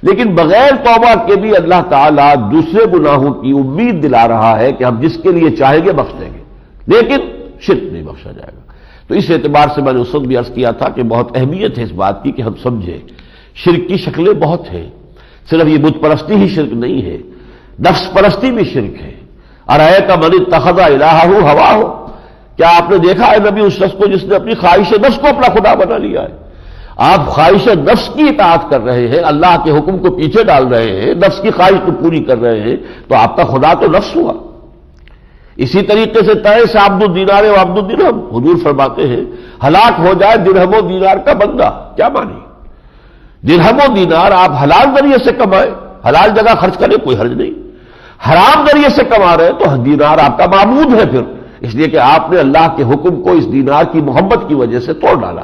لیکن بغیر توبہ کے بھی اللہ تعالیٰ دوسرے گناہوں کی امید دلا رہا ہے کہ ہم جس کے لیے چاہیں گے بخش دیں گے، لیکن شرک نہیں بخشا جائے گا۔ تو اس اعتبار سے میں نے اس وقت بھی عرض کیا تھا کہ بہت اہمیت ہے اس بات کی کہ ہم سمجھیں شرک کی شکلیں بہت ہیں، صرف یہ بت پرستی ہی شرک نہیں ہے، نفس پرستی بھی شرک ہے۔ ارأیت من اتخذ الہہ ہواہ، کیا آپ نے دیکھا ہے نبی اس شخص کو جس نے اپنی خواہش نفس کو اپنا خدا بنا لیا ہے؟ آپ خواہش نفس کی اطاعت کر رہے ہیں، اللہ کے حکم کو پیچھے ڈال رہے ہیں، نفس کی خواہش کو پوری کر رہے ہیں، تو آپ کا خدا تو نفس ہوا۔ اسی طریقے سے تئس عبد الدینار و عبد الدرہم، حضور فرماتے ہیں ہلاک ہو جائے درہم و دینار کا بندہ، کیا مانی؟ درہم و دینار آپ حلال ذریعے سے کمائیں، حلال جگہ خرچ کریں، کوئی حرج نہیں، حرام ذریعے سے کما رہے ہیں تو دینار آپ کا معبود ہے پھر، اس لیے کہ آپ نے اللہ کے حکم کو اس دینار کی محبت کی وجہ سے توڑ ڈالا،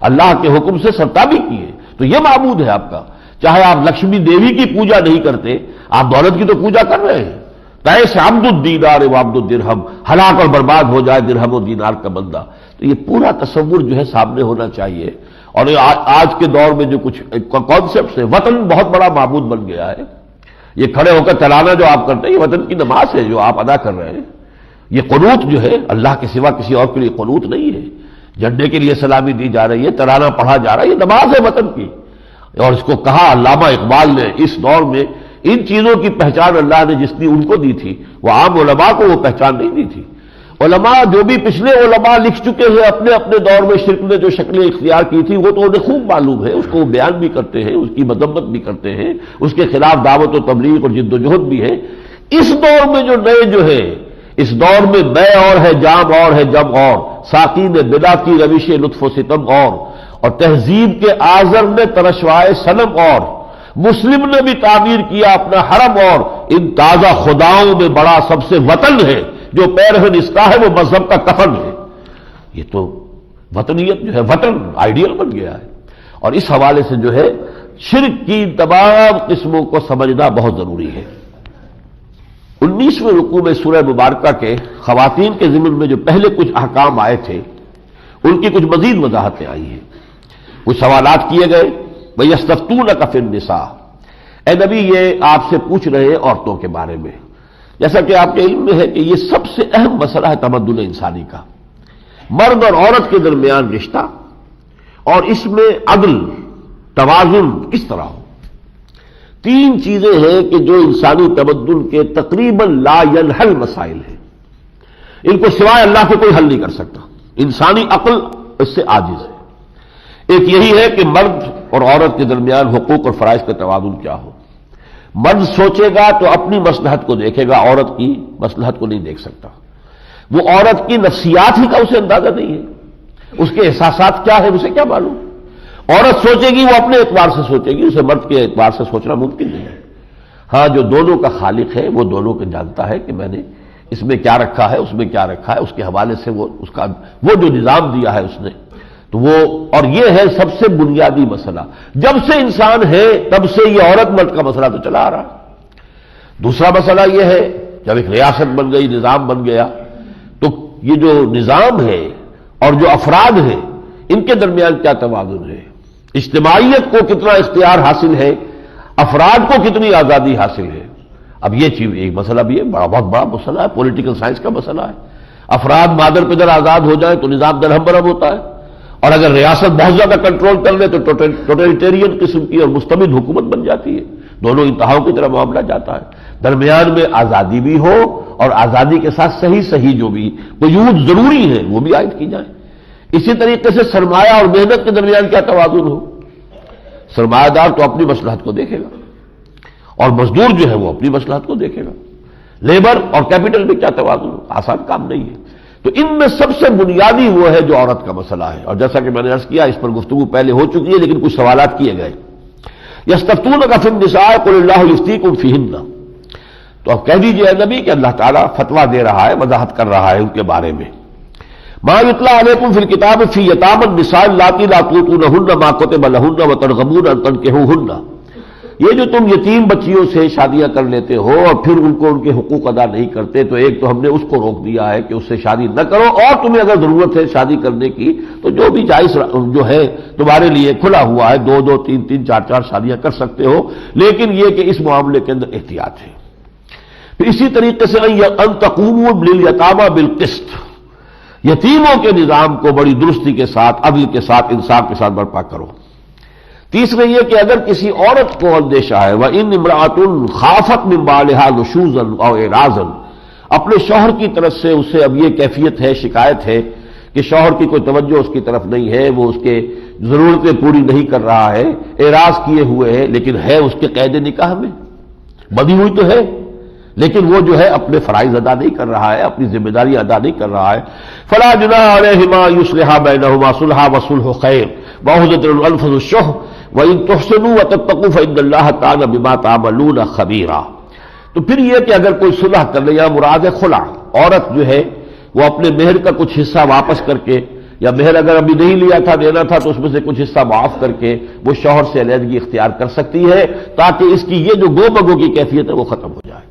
اللہ کے حکم سے سرتابی کیے، تو یہ معبود ہے آپ کا۔ چاہے آپ لکشمی دیوی کی پوجا نہیں کرتے، آپ دولت کی تو پوجا کر رہے ہیں۔ تئس عبد الدینار و عبد الدرہم، ہلاک اور برباد ہو جائے درہم و دینار کا بندہ، تو یہ پورا تصور جو ہے سامنے ہونا چاہیے۔ اور آج کے دور میں جو کچھ کانسیپٹس ہیں، وطن بہت بڑا معبود بن گیا ہے، یہ کھڑے ہو کر ترانہ جو آپ کرتے ہیں یہ وطن کی نماز ہے جو آپ ادا کر رہے ہیں، یہ قنوت جو ہے اللہ کے سوا کسی اور کے لیے قنوت نہیں ہے، جھنڈے کے لیے سلامی دی جا رہی ہے، ترانہ پڑھا جا رہا ہے، یہ نماز ہے وطن کی۔ اور اس کو کہا علامہ اقبال نے اس دور میں ان چیزوں کی پہچان اللہ نے جس نے ان کو دی تھی وہ عام علماء کو وہ پہچان نہیں دی تھی۔ علماء جو بھی پچھلے علماء لکھ چکے ہیں اپنے اپنے دور میں شرک نے جو شکلیں اختیار کی تھی وہ تو انہیں خوب معلوم ہے، اس کو وہ بیان بھی کرتے ہیں، اس کی مذمت بھی کرتے ہیں، اس کے خلاف دعوت و تبلیغ اور جد و جہد بھی ہے۔ اس دور میں جو نئے جو ہے، اس دور میں بے اور ہے، جام اور ہے، جم اور، ساقی نے بدا کی روش لطف و ستم اور تہذیب کے آزر نے ترشوائے صنم اور، مسلم نے بھی تعمیر کیا اپنا حرم اور، ان تازہ خداؤں میں بڑا سب سے وطن ہے، جو پیرہن اس کا ہے وہ مذہب کا کفن ہے۔ یہ تو وطنیت جو ہے وطن آئیڈیل بن گیا ہے، اور اس حوالے سے جو ہے شرک کی تمام قسموں کو سمجھنا بہت ضروری ہے۔ 19ویں رکوع میں سورہ مبارکہ کے خواتین کے ضمن میں جو پہلے کچھ احکام آئے تھے ان کی کچھ مزید وضاحتیں آئی ہیں، کچھ سوالات کیے گئے۔ وَيَسْتَفْتُونَكَ فِي النِّسَاءِ، اے نبی یہ آپ سے پوچھ رہے ہیں عورتوں کے بارے میں، جیسا کہ آپ کے علم میں ہے کہ یہ سب سے اہم مسئلہ ہے تمدن انسانی کا، مرد اور عورت کے درمیان رشتہ، اور اس میں عدل توازن کس طرح ہو۔ تین چیزیں ہیں کہ جو انسانی تمدن کے تقریباً لا ينحل مسائل ہیں، ان کو سوائے اللہ کے کوئی حل نہیں کر سکتا، انسانی عقل اس سے عاجز ہے۔ ایک یہی ہے کہ مرد اور عورت کے درمیان حقوق اور فرائض کا توازن کیا ہو۔ مرد سوچے گا تو اپنی مصلحت کو دیکھے گا، عورت کی مصلحت کو نہیں دیکھ سکتا۔ وہ عورت کی نفسیات ہی کا اسے اندازہ نہیں ہے، اس کے احساسات کیا ہے اسے کیا معلوم۔ عورت سوچے گی وہ اپنے اعتبار سے سوچے گی، اسے مرد کے اعتبار سے سوچنا ممکن نہیں ہے۔ ہاں جو دونوں کا خالق ہے وہ دونوں کو جانتا ہے کہ میں نے اس میں کیا رکھا ہے، اس میں کیا رکھا ہے، اس کے حوالے سے وہ جو نظام دیا ہے اس نے تو وہ، اور یہ ہے سب سے بنیادی مسئلہ۔ جب سے انسان ہے تب سے یہ عورت مرد کا مسئلہ تو چلا آ رہا۔ دوسرا مسئلہ یہ ہے جب ایک ریاست بن گئی، نظام بن گیا، تو یہ جو نظام ہے اور جو افراد ہیں ان کے درمیان کیا توازن ہے، اجتماعیت کو کتنا اختیار حاصل ہے، افراد کو کتنی آزادی حاصل ہے۔ اب یہ چیز ایک مسئلہ بھی ہے، بہت بڑا مسئلہ ہے، پولیٹیکل سائنس کا مسئلہ ہے۔ افراد مادر پدر آزاد ہو جائیں تو نظام درہم برہم ہوتا ہے، اور اگر ریاست بہت زیادہ کنٹرول کر لے تو ٹوٹلیٹیرین قسم کی اور مستبد حکومت بن جاتی ہے۔ دونوں انتہاؤں کی طرف معاملہ جاتا ہے۔ درمیان میں آزادی بھی ہو اور آزادی کے ساتھ صحیح جو بھی قیود ضروری ہیں وہ بھی عائد کی جائیں۔ اسی طریقے سے سرمایہ اور محنت کے درمیان کیا توازن ہو۔ سرمایہ دار تو اپنی مصلحت کو دیکھے گا اور مزدور جو ہے وہ اپنی مصلحت کو دیکھے گا۔ لیبر اور کیپٹل میں کیا توازن ہو، آسان کام نہیں ہے۔ تو ان میں سب سے بنیادی وہ ہے جو عورت کا مسئلہ ہے، اور جیسا کہ میں نے عرض کیا اس پر گفتگو پہلے ہو چکی ہے لیکن کچھ سوالات کیے گئے۔ یستفتونک فی النساء قل اللہ یفتیکم فیہن، تو اب کہہ دیجئے اے نبی کہ اللہ تعالیٰ فتویٰ دے رہا ہے، وضاحت کر رہا ہے ان کے بارے میں۔ ما یتلی علیکم فی الکتاب فی یتامی النساء اللاتی لا تؤتونہن ما کتب لہن وترغبون ان تنکحوہن، یہ جو تم یتیم بچیوں سے شادیاں کر لیتے ہو اور پھر ان کو ان کے حقوق ادا نہیں کرتے، تو ایک تو ہم نے اس کو روک دیا ہے کہ اس سے شادی نہ کرو، اور تمہیں اگر ضرورت ہے شادی کرنے کی تو جو بھی جائز جو ہے تمہارے لیے کھلا ہوا ہے، دو دو تین تین چار چار شادیاں کر سکتے ہو، لیکن یہ کہ اس معاملے کے اندر احتیاط ہے۔ پھر اسی طریقے سے ان تقوموا للیتامی بالقسط، یتیموں کے نظام کو بڑی درستی کے ساتھ، عدل کے ساتھ، انصاف کے ساتھ برپا کرو۔ تیسرے یہ کہ اگر کسی عورت کو اندیشہ ہے وَإِنْ امْرَأَةٌ خَافَتْ مِنْ بَعْلِهَا نُشُوزًا أَوْ إِعْرَاضًا، اپنے شوہر کی طرف سے اسے اب یہ کیفیت ہے، شکایت ہے کہ شوہر کی کوئی توجہ اس کی طرف نہیں ہے، وہ اس کے ضرورتیں پوری نہیں کر رہا ہے، اعراض کیے ہوئے ہے، لیکن ہے اس کے قید نکاح میں، بدی ہوئی تو ہے لیکن وہ جو ہے اپنے فرائض ادا نہیں کر رہا ہے، اپنی ذمہ داری ادا نہیں کر رہا ہے، فلا جناح علیہما یصلحا بینہما صلحا والصلح خیر وعہدۃ الانفس الشح وان تحسنوا وتتقوا فان اللہ کان بما تعملون خبیرا۔ تو پھر یہ کہ اگر کوئی صلح کر لے، یا مراد ہے خلع، عورت جو ہے وہ اپنے مہر کا کچھ حصہ واپس کر کے، یا مہر اگر ابھی نہیں لیا تھا دینا تھا تو اس میں سے کچھ حصہ معاف کر کے وہ شوہر سے علیحدگی اختیار کر سکتی ہے، تاکہ اس کی یہ جو گو بگو کی کیفیت ہے وہ ختم ہو جائے۔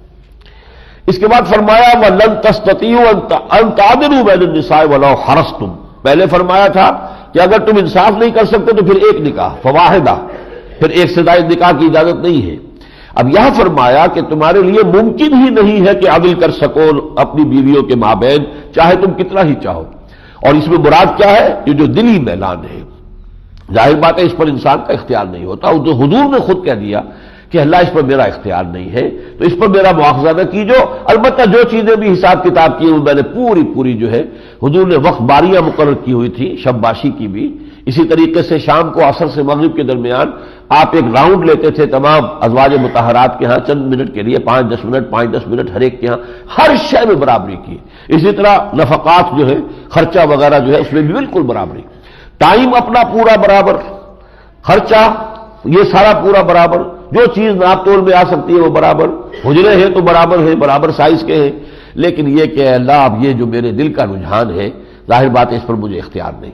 اس کے بعد فرمایا وَلَن تَسْتَطِيعُوا أَن تَعْدِلُوا بَيْنَ النِّسَاءِ وَلَوْ حَرَصْتُمْ، پہلے فرمایا تھا کہ اگر تم انصاف نہیں کر سکتے تو پھر ایک نکاح فواحدہ، پھر ایک سے زائد نکاح کی اجازت نہیں ہے۔ اب یہاں فرمایا کہ تمہارے لیے ممکن ہی نہیں ہے کہ عدل کر سکو اپنی بیویوں کے مابین، چاہے تم کتنا ہی چاہو۔ اور اس میں مراد کیا ہے؟ یہ جو دلی میلان ہے، ظاہر بات ہے اس پر انسان کا اختیار نہیں ہوتا، جو حضور نے خود کہہ دیا کہ اللہ اس پر میرا اختیار نہیں ہے تو اس پر میرا مواخذہ نہ کیجو، البتہ جو چیزیں بھی حساب کتاب کی وہ میں نے پوری جو ہے حضور نے وقت باریاں مقرر کی ہوئی تھی، شب باشی کی بھی، اسی طریقے سے شام کو عصر سے مغرب کے درمیان آپ ایک راؤنڈ لیتے تھے تمام ازواج مطہرات کے ہاں چند منٹ کے لیے، 5-10 منٹ ہر ایک کے ہاں، ہر شے میں برابری کی۔ اسی طرح نفقات جو ہے، خرچہ وغیرہ جو ہے اس میں بھی بالکل برابری، ٹائم اپنا پورا برابر، خرچہ یہ سارا پورا برابر، جو چیز ناپ تول میں آ سکتی ہے وہ برابر، حجرے ہیں تو برابر ہیں، برابر سائز کے ہیں، لیکن یہ کہ اللہ اب یہ جو میرے دل کا رجحان ہے، ظاہر بات ہے اس پر مجھے اختیار نہیں۔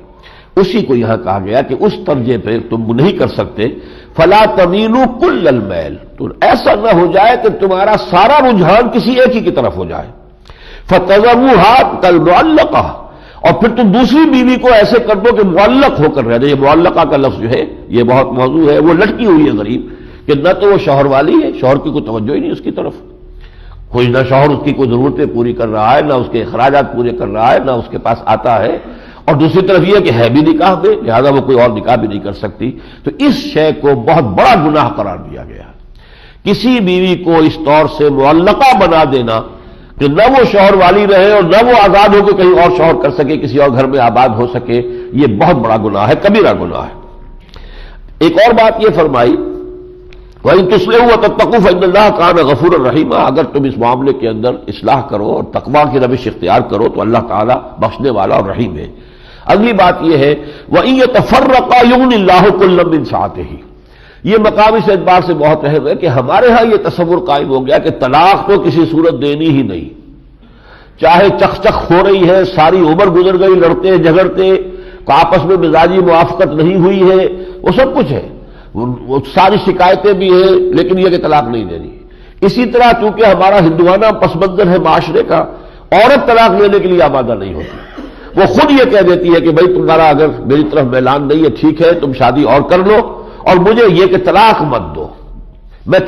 اسی کو یہاں کہا گیا کہ اس درجے پہ تم نہیں کر سکتے، فلا تميلوا كل الميل، تو ایسا نہ ہو جائے کہ تمہارا سارا رجحان کسی ایک ہی کی طرف ہو جائے، فتذروها كالمعلقة، اور پھر تم دوسری بیوی کو ایسے کر دو کہ معلق ہو کر رہ جائے۔ یہ معلقہ کا لفظ جو ہے یہ بہت موضوع ہے، وہ لٹکی ہوئی ہے غریب، کہ نہ تو وہ شوہر والی ہے، شوہر کی کوئی توجہ ہی نہیں اس کی طرف، کوئی نہ شوہر اس کی کوئی ضرورتیں پوری کر رہا ہے، نہ اس کے اخراجات پورے کر رہا ہے، نہ اس کے پاس آتا ہے، اور دوسری طرف یہ کہ ہے بھی نکاح میں، لہذا وہ کوئی اور نکاح بھی نہیں کر سکتی. تو اس شے کو بہت بڑا گناہ قرار دیا گیا. کسی بیوی کو اس طور سے معلقہ بنا دینا کہ نہ وہ شوہر والی رہے اور نہ وہ آزاد ہو کے کہیں اور شوہر کر سکے، کسی اور گھر میں آباد ہو سکے، یہ بہت بڑا گناہ ہے، کبیرہ گناہ ہے. ایک اور بات یہ فرمائی وَإِن تُصْلِحُوا وَتَتَّقُوا فَإِنَّ اللَّهَ كَانَ غَفُورًا رَحِيمًا، اگر تم اس معاملے کے اندر اصلاح کرو اور تقویٰ کی روش اختیار کرو تو اللہ تعالیٰ بخشنے والا اور رحیم ہے. اگلی بات یہ ہے وَإِن يَتَفَرَّقَا يُغْنِ اللَّهُ كُلًّا مِّن سَعَتِهِ. یہ مقام اس اعتبار سے بہت اہم ہے کہ ہمارے ہاں یہ تصور قائم ہو گیا کہ طلاق تو کسی صورت دینی ہی نہیں، چاہے چخ چخ ہو رہی ہے، ساری عمر گزر گئی لڑتے جھگڑتے، آپس میں مزاجی موافقت نہیں ہوئی ہے، وہ سب کچھ ہے، وہ ساری شکایتیں بھی ہیں، لیکن یہ کہ طلاق نہیں دینی. اسی طرح چونکہ ہمارا ہندوانہ پس منظر ہے معاشرے کا، عورت طلاق لینے کے لیے آمادہ نہیں ہوتی، وہ خود یہ کہہ دیتی ہے کہ بھائی تمہارا اگر میری طرف میلان نہیں ہے ٹھیک ہے، تم شادی اور کر لو، اور مجھے یہ کہ طلاق مت دو، میں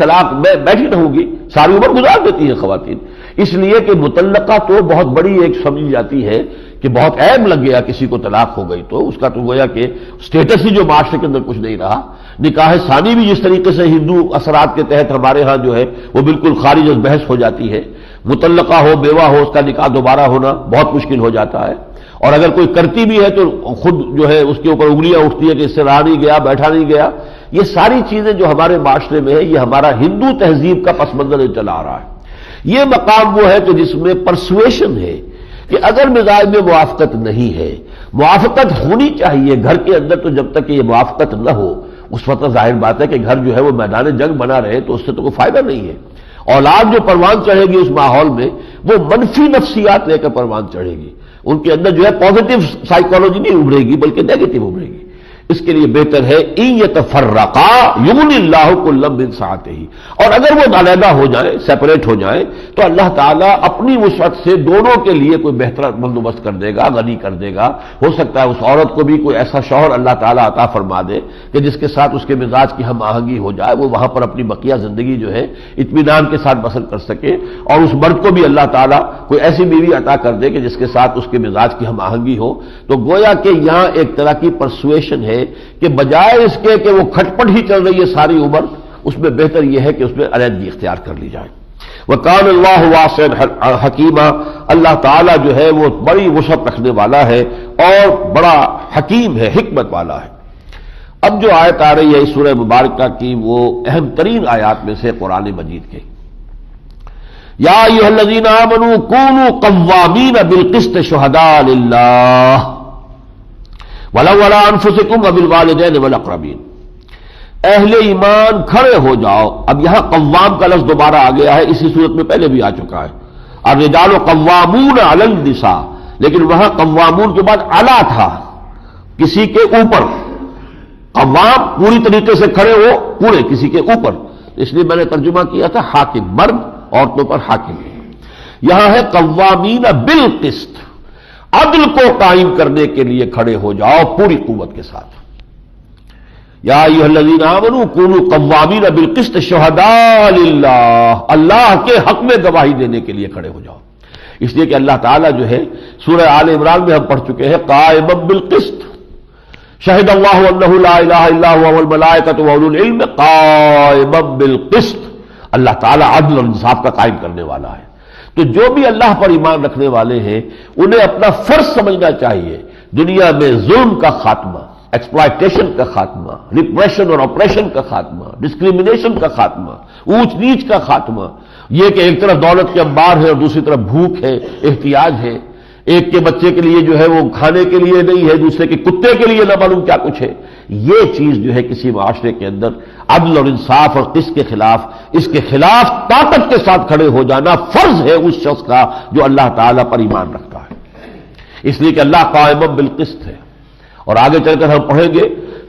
بیٹھی رہوں گی. ساری عمر گزار دیتی ہیں خواتین، اس لیے کہ مطلقہ تو بہت بڑی ایک سمجھی جاتی ہے کہ بہت عیب لگ گیا کسی کو طلاق ہو گئی تو اس کا تو گویا کہ سٹیٹس ہی جو معاشرے کے اندر کچھ نہیں رہا. نکاح ثانی بھی جس طریقے سے ہندو اثرات کے تحت ہمارے ہاں جو ہے وہ بالکل خارج از بحث ہو جاتی ہے، مطلقہ ہو بیوہ ہو اس کا نکاح دوبارہ ہونا بہت مشکل ہو جاتا ہے، اور اگر کوئی کرتی بھی ہے تو خود جو ہے اس کے اوپر انگلیاں اٹھتی ہے کہ اس سے رہا نہیں گیا، بیٹھا نہیں گیا. یہ ساری چیزیں جو ہمارے معاشرے میں ہے یہ ہمارا ہندو تہذیب کا پس منظر چلا آ رہا ہے. یہ مقام وہ ہے کہ جس میں پرسویشن ہے کہ اگر مزاج میں موافقت نہیں ہے، موافقت ہونی چاہیے گھر کے اندر، تو جب تک کہ یہ موافقت نہ ہو اس وقت ظاہر بات ہے کہ گھر جو ہے وہ میدان جنگ بنا رہے تو اس سے تو کوئی فائدہ نہیں ہے. اولاد جو پروان چڑھے گی اس ماحول میں وہ منفی نفسیات لے کر پروان چڑھے گی، ان کے اندر جو ہے پازیٹو سائیکالوجی نہیں ابھرے گی بلکہ نیگیٹو ابھرے گی. اس کے لیے بہتر ہے ان یتفرقا یغنی اللہ کلا من سعتہ، اور اگر وہ علیحدہ ہو جائیں، سیپریٹ ہو جائیں، تو اللہ تعالیٰ اپنی وسعت سے دونوں کے لیے کوئی بہتر بندوبست کر دے گا، غنی کر دے گا. ہو سکتا ہے اس عورت کو بھی کوئی ایسا شوہر اللہ تعالیٰ عطا فرما دے کہ جس کے ساتھ اس کے مزاج کی ہم آہنگی ہو جائے، وہ وہاں پر اپنی بقیہ زندگی جو ہے اطمینان کے ساتھ بسر کر سکے، اور اس مرد کو بھی اللہ تعالیٰ کوئی ایسی بیوی عطا کر دے کہ جس کے ساتھ اس کے مزاج کی ہم آہنگی ہو. تو گویا کہ یہاں ایک طرح کی پرسویشن ہے کہ بجائے اس کے کہ وہ کھٹپٹ ہی چل رہی ہے ساری عمر، اس میں بہتر یہ ہے کہ اس میں علیحدگی اختیار کر لی جائے. وَقَالَ اللَّهُ وَاسِعًا حَكِيمًا، اللہ تعالیٰ جو ہے وہ بڑی وسعت رکھنے والا ہے اور بڑا حکیم ہے، حکمت والا ہے. اب جو آیت آ رہی ہے اس سورہ مبارکہ کی وہ اہم ترین آیات میں سے قرآن مجید کے، یا ایھا الذین آمنوا کونوا قوامین بالقسط شہداء للہ وَلَوْ عَلَىٰ أَنفُسِكُمْ وَبِالْوَالِدَيْنِ وَالْأَقْرَبِينَ، اہل ایمان کھڑے ہو جاؤ. اب یہاں قوام کا لفظ دوبارہ آ گیا ہے، اسی صورت میں پہلے بھی آ چکا ہے. الرجال قوامون علی النساء، لیکن وہاں قوامون کے بعد علی تھا، کسی کے اوپر. قوام پوری طریقے سے کھڑے ہو، پورے کسی کے اوپر، اس لیے میں نے ترجمہ کیا تھا حاکم، مرد عورتوں پر حاکم. یہاں ہے قوامین بالقسط، عدل کو قائم کرنے کے لیے کھڑے ہو جاؤ پوری قوت کے ساتھ. یا ایھا الذین آمنوا کونوا قوامین بالقسط شہداء للہ، اللہ کے حق میں گواہی دینے کے لیے کھڑے ہو جاؤ. اس لیے کہ اللہ تعالیٰ جو ہے سورہ آل عمران میں ہم پڑھ چکے ہیں قائما بالقسط، شہد اللہ انہ لا الہ الا هو والملائکۃ واولو العلم قائما بالقسط. اللہ تعالیٰ عدل اور انصاف کا قائم کرنے والا ہے. تو جو بھی اللہ پر ایمان رکھنے والے ہیں انہیں اپنا فرض سمجھنا چاہیے دنیا میں ظلم کا خاتمہ، ایکسپلائٹیشن کا خاتمہ، ریپریشن اور آپریشن کا خاتمہ، ڈسکریمنیشن کا خاتمہ، اونچ نیچ کا خاتمہ. یہ کہ ایک طرف دولت کے انبار ہے اور دوسری طرف بھوک ہے، احتیاج ہے، ایک کے بچے کے لیے جو ہے وہ کھانے کے لیے نہیں ہے، دوسرے کے کتے کے لیے نہ معلوم کیا کچھ ہے. یہ چیز جو ہے کسی معاشرے کے اندر عدل اور انصاف اور قسط کے خلاف، اس کے خلاف طاقت کے ساتھ کھڑے ہو جانا فرض ہے اس شخص کا جو اللہ تعالیٰ پر ایمان رکھتا ہے. اس لیے کہ اللہ قائم بالقسط ہے. اور آگے چل کر ہم پڑھیں گے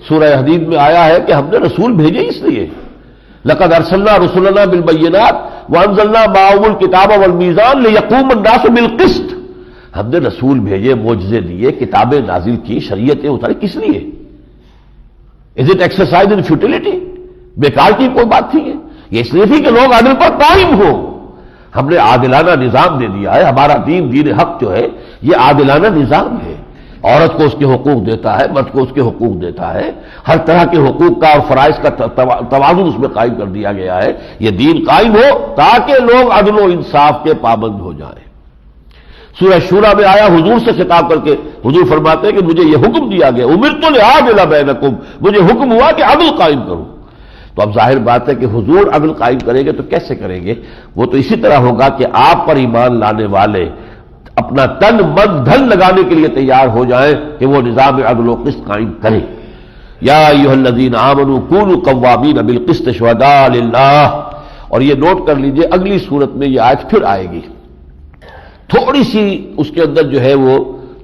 سورہ حدید میں آیا ہے کہ ہم نے رسول بھیجے اس لیے، لقد ارسلنا رسلنا بالبینات وانزلنا معهم الکتاب والمیزان لیقوم الناس بالقسط. ہم نے رسول بھیجے، معجزے دیے، کتابیں نازل کی، شریعتیں اتاری، کس لیے؟ Is it exercise in futility? بیکار کی کوئی بات تھی یہ اس لیے تھی کہ لوگ عدل پر قائم ہو. ہم نے عادلانہ نظام دے دیا ہے. ہمارا دین حق جو ہے یہ عادلانہ نظام ہے. عورت کو اس کے حقوق دیتا ہے, مرد کو اس کے حقوق دیتا ہے. ہر طرح کے حقوق کا اور فرائض کا توازن اس میں قائم کر دیا گیا ہے. یہ دین قائم ہو تاکہ لوگ عدل و انصاف کے پابند ہو جائیں. سورہ شورى میں آیا حضور سے خطاب کر کے حضور فرماتے ہیں کہ مجھے یہ حکم دیا گیا, امرت لأعدل بینکم, مجھے حکم ہوا کہ عدل قائم کروں. تو اب ظاہر بات ہے کہ حضور عدل قائم کریں گے تو کیسے کریں گے؟ وہ تو اسی طرح ہوگا کہ آپ پر ایمان لانے والے اپنا تن من دھن لگانے کے لیے تیار ہو جائیں کہ وہ نظام عدل و قسط قائم کریں. یا ایھا الذین آمنوا کونوا قوامین بالقسط شہداء للہ. اور یہ نوٹ کر لیجئے اگلی صورت میں یہ آیت پھر آئے گی. تھوڑی سی اس کے اندر جو ہے وہ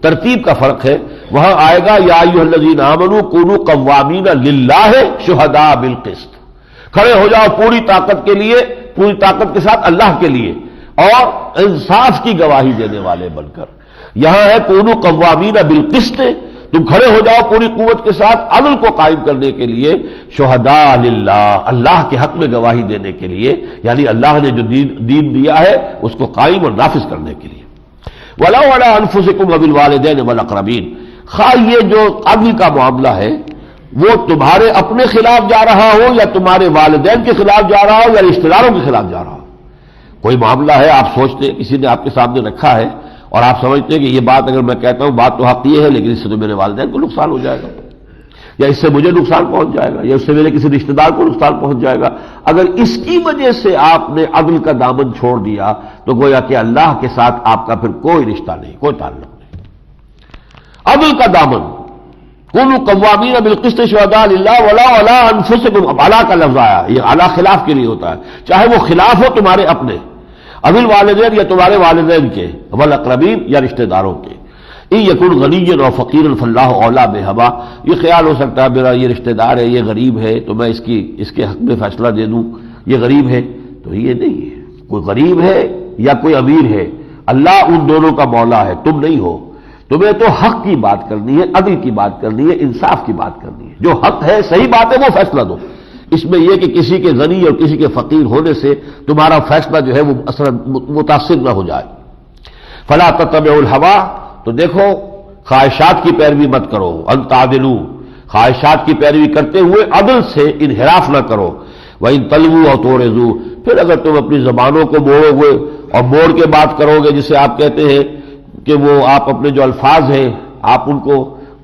ترتیب کا فرق ہے. وہاں آئے گا یا ایھا الذین آمنوا کونوا قوامین للہ شہداء بالقسط. کھڑے ہو جاؤ پوری طاقت کے لیے, پوری طاقت کے ساتھ اللہ کے لیے, اور انصاف کی گواہی دینے والے بن کر. یہاں ہے کونوا قوامین بالقسط, تم کھڑے ہو جاؤ پوری قوت کے ساتھ عدل کو قائم کرنے کے لیے. شہداء للہ, اللہ کے حق میں گواہی دینے کے لیے, یعنی اللہ نے جو دین دیا ہے اس کو قائم اور نافذ کرنے کے لیے. وَلَوْ عَلَىٰ أَنفُسِكُمْ وَبِالْوَالِدَيْنِ وَالْأَقْرَبِينَ. خواہ یہ جو عدل کا معاملہ ہے وہ تمہارے اپنے خلاف جا رہا ہو یا تمہارے والدین کے خلاف جا رہا ہو یا رشتہ داروں کے خلاف جا رہا ہو. کوئی معاملہ ہے, آپ سوچتے ہیں کسی نے آپ کے سامنے رکھا ہے اور آپ سمجھتے ہیں کہ یہ بات اگر میں کہتا ہوں بات تو حق یہ ہے, لیکن اس سے تو میرے والدین کو نقصان ہو جائے گا, یا اس سے مجھے نقصان پہنچ جائے گا, یا اس سے میرے کسی رشتہ دار کو نقصان پہنچ جائے گا. اگر اس کی وجہ سے آپ نے عدل کا دامن چھوڑ دیا تو گویا کہ اللہ کے ساتھ آپ کا پھر کوئی رشتہ نہیں, کوئی تعلق نہیں. عدل کا دامن. کونوا قوامین بالقسط شہداء للہ ولا علی انفسکم. اب علی کا لفظ آیا, یہ علی خلاف کے لیے ہوتا ہے, چاہے وہ خلاف ہو تمہارے اپنے, ابل والدین یا تمہارے والدین کے, والاقربین یا رشتہ داروں کے. ان یکن غنیا او فقیرا فاللہ اولی بہما. یہ خیال ہو سکتا ہے میرا یہ رشتہ دار ہے, یہ غریب ہے تو میں اس کے حق میں فیصلہ دے دوں, یہ غریب ہے. تو یہ نہیں ہے, کوئی غریب ہے یا کوئی امیر ہے, اللہ ان دونوں کا مولا ہے, تم نہیں ہو. تمہیں تو حق کی بات کرنی ہے, عدل کی بات کرنی ہے, انصاف کی بات کرنی ہے. جو حق ہے, صحیح بات ہے, وہ فیصلہ دو. اس میں یہ کہ کسی کے غنی اور کسی کے فقیر ہونے سے تمہارا فیصلہ جو ہے وہ اثر متاثر نہ ہو جائے. فلا تتبعوا الہویٰ. تو دیکھو خواہشات کی پیروی مت کرو. ان تعدلوا, خواہشات کی پیروی کرتے ہوئے عدل سے انحراف نہ کرو. وَإِن تَلْوُوا أَوْ تُعْرِضُوا. پھر اگر تم اپنی زبانوں کو موڑو گے اور موڑ کے بات کرو گے, جسے آپ کہتے ہیں کہ وہ آپ اپنے جو الفاظ ہیں آپ ان کو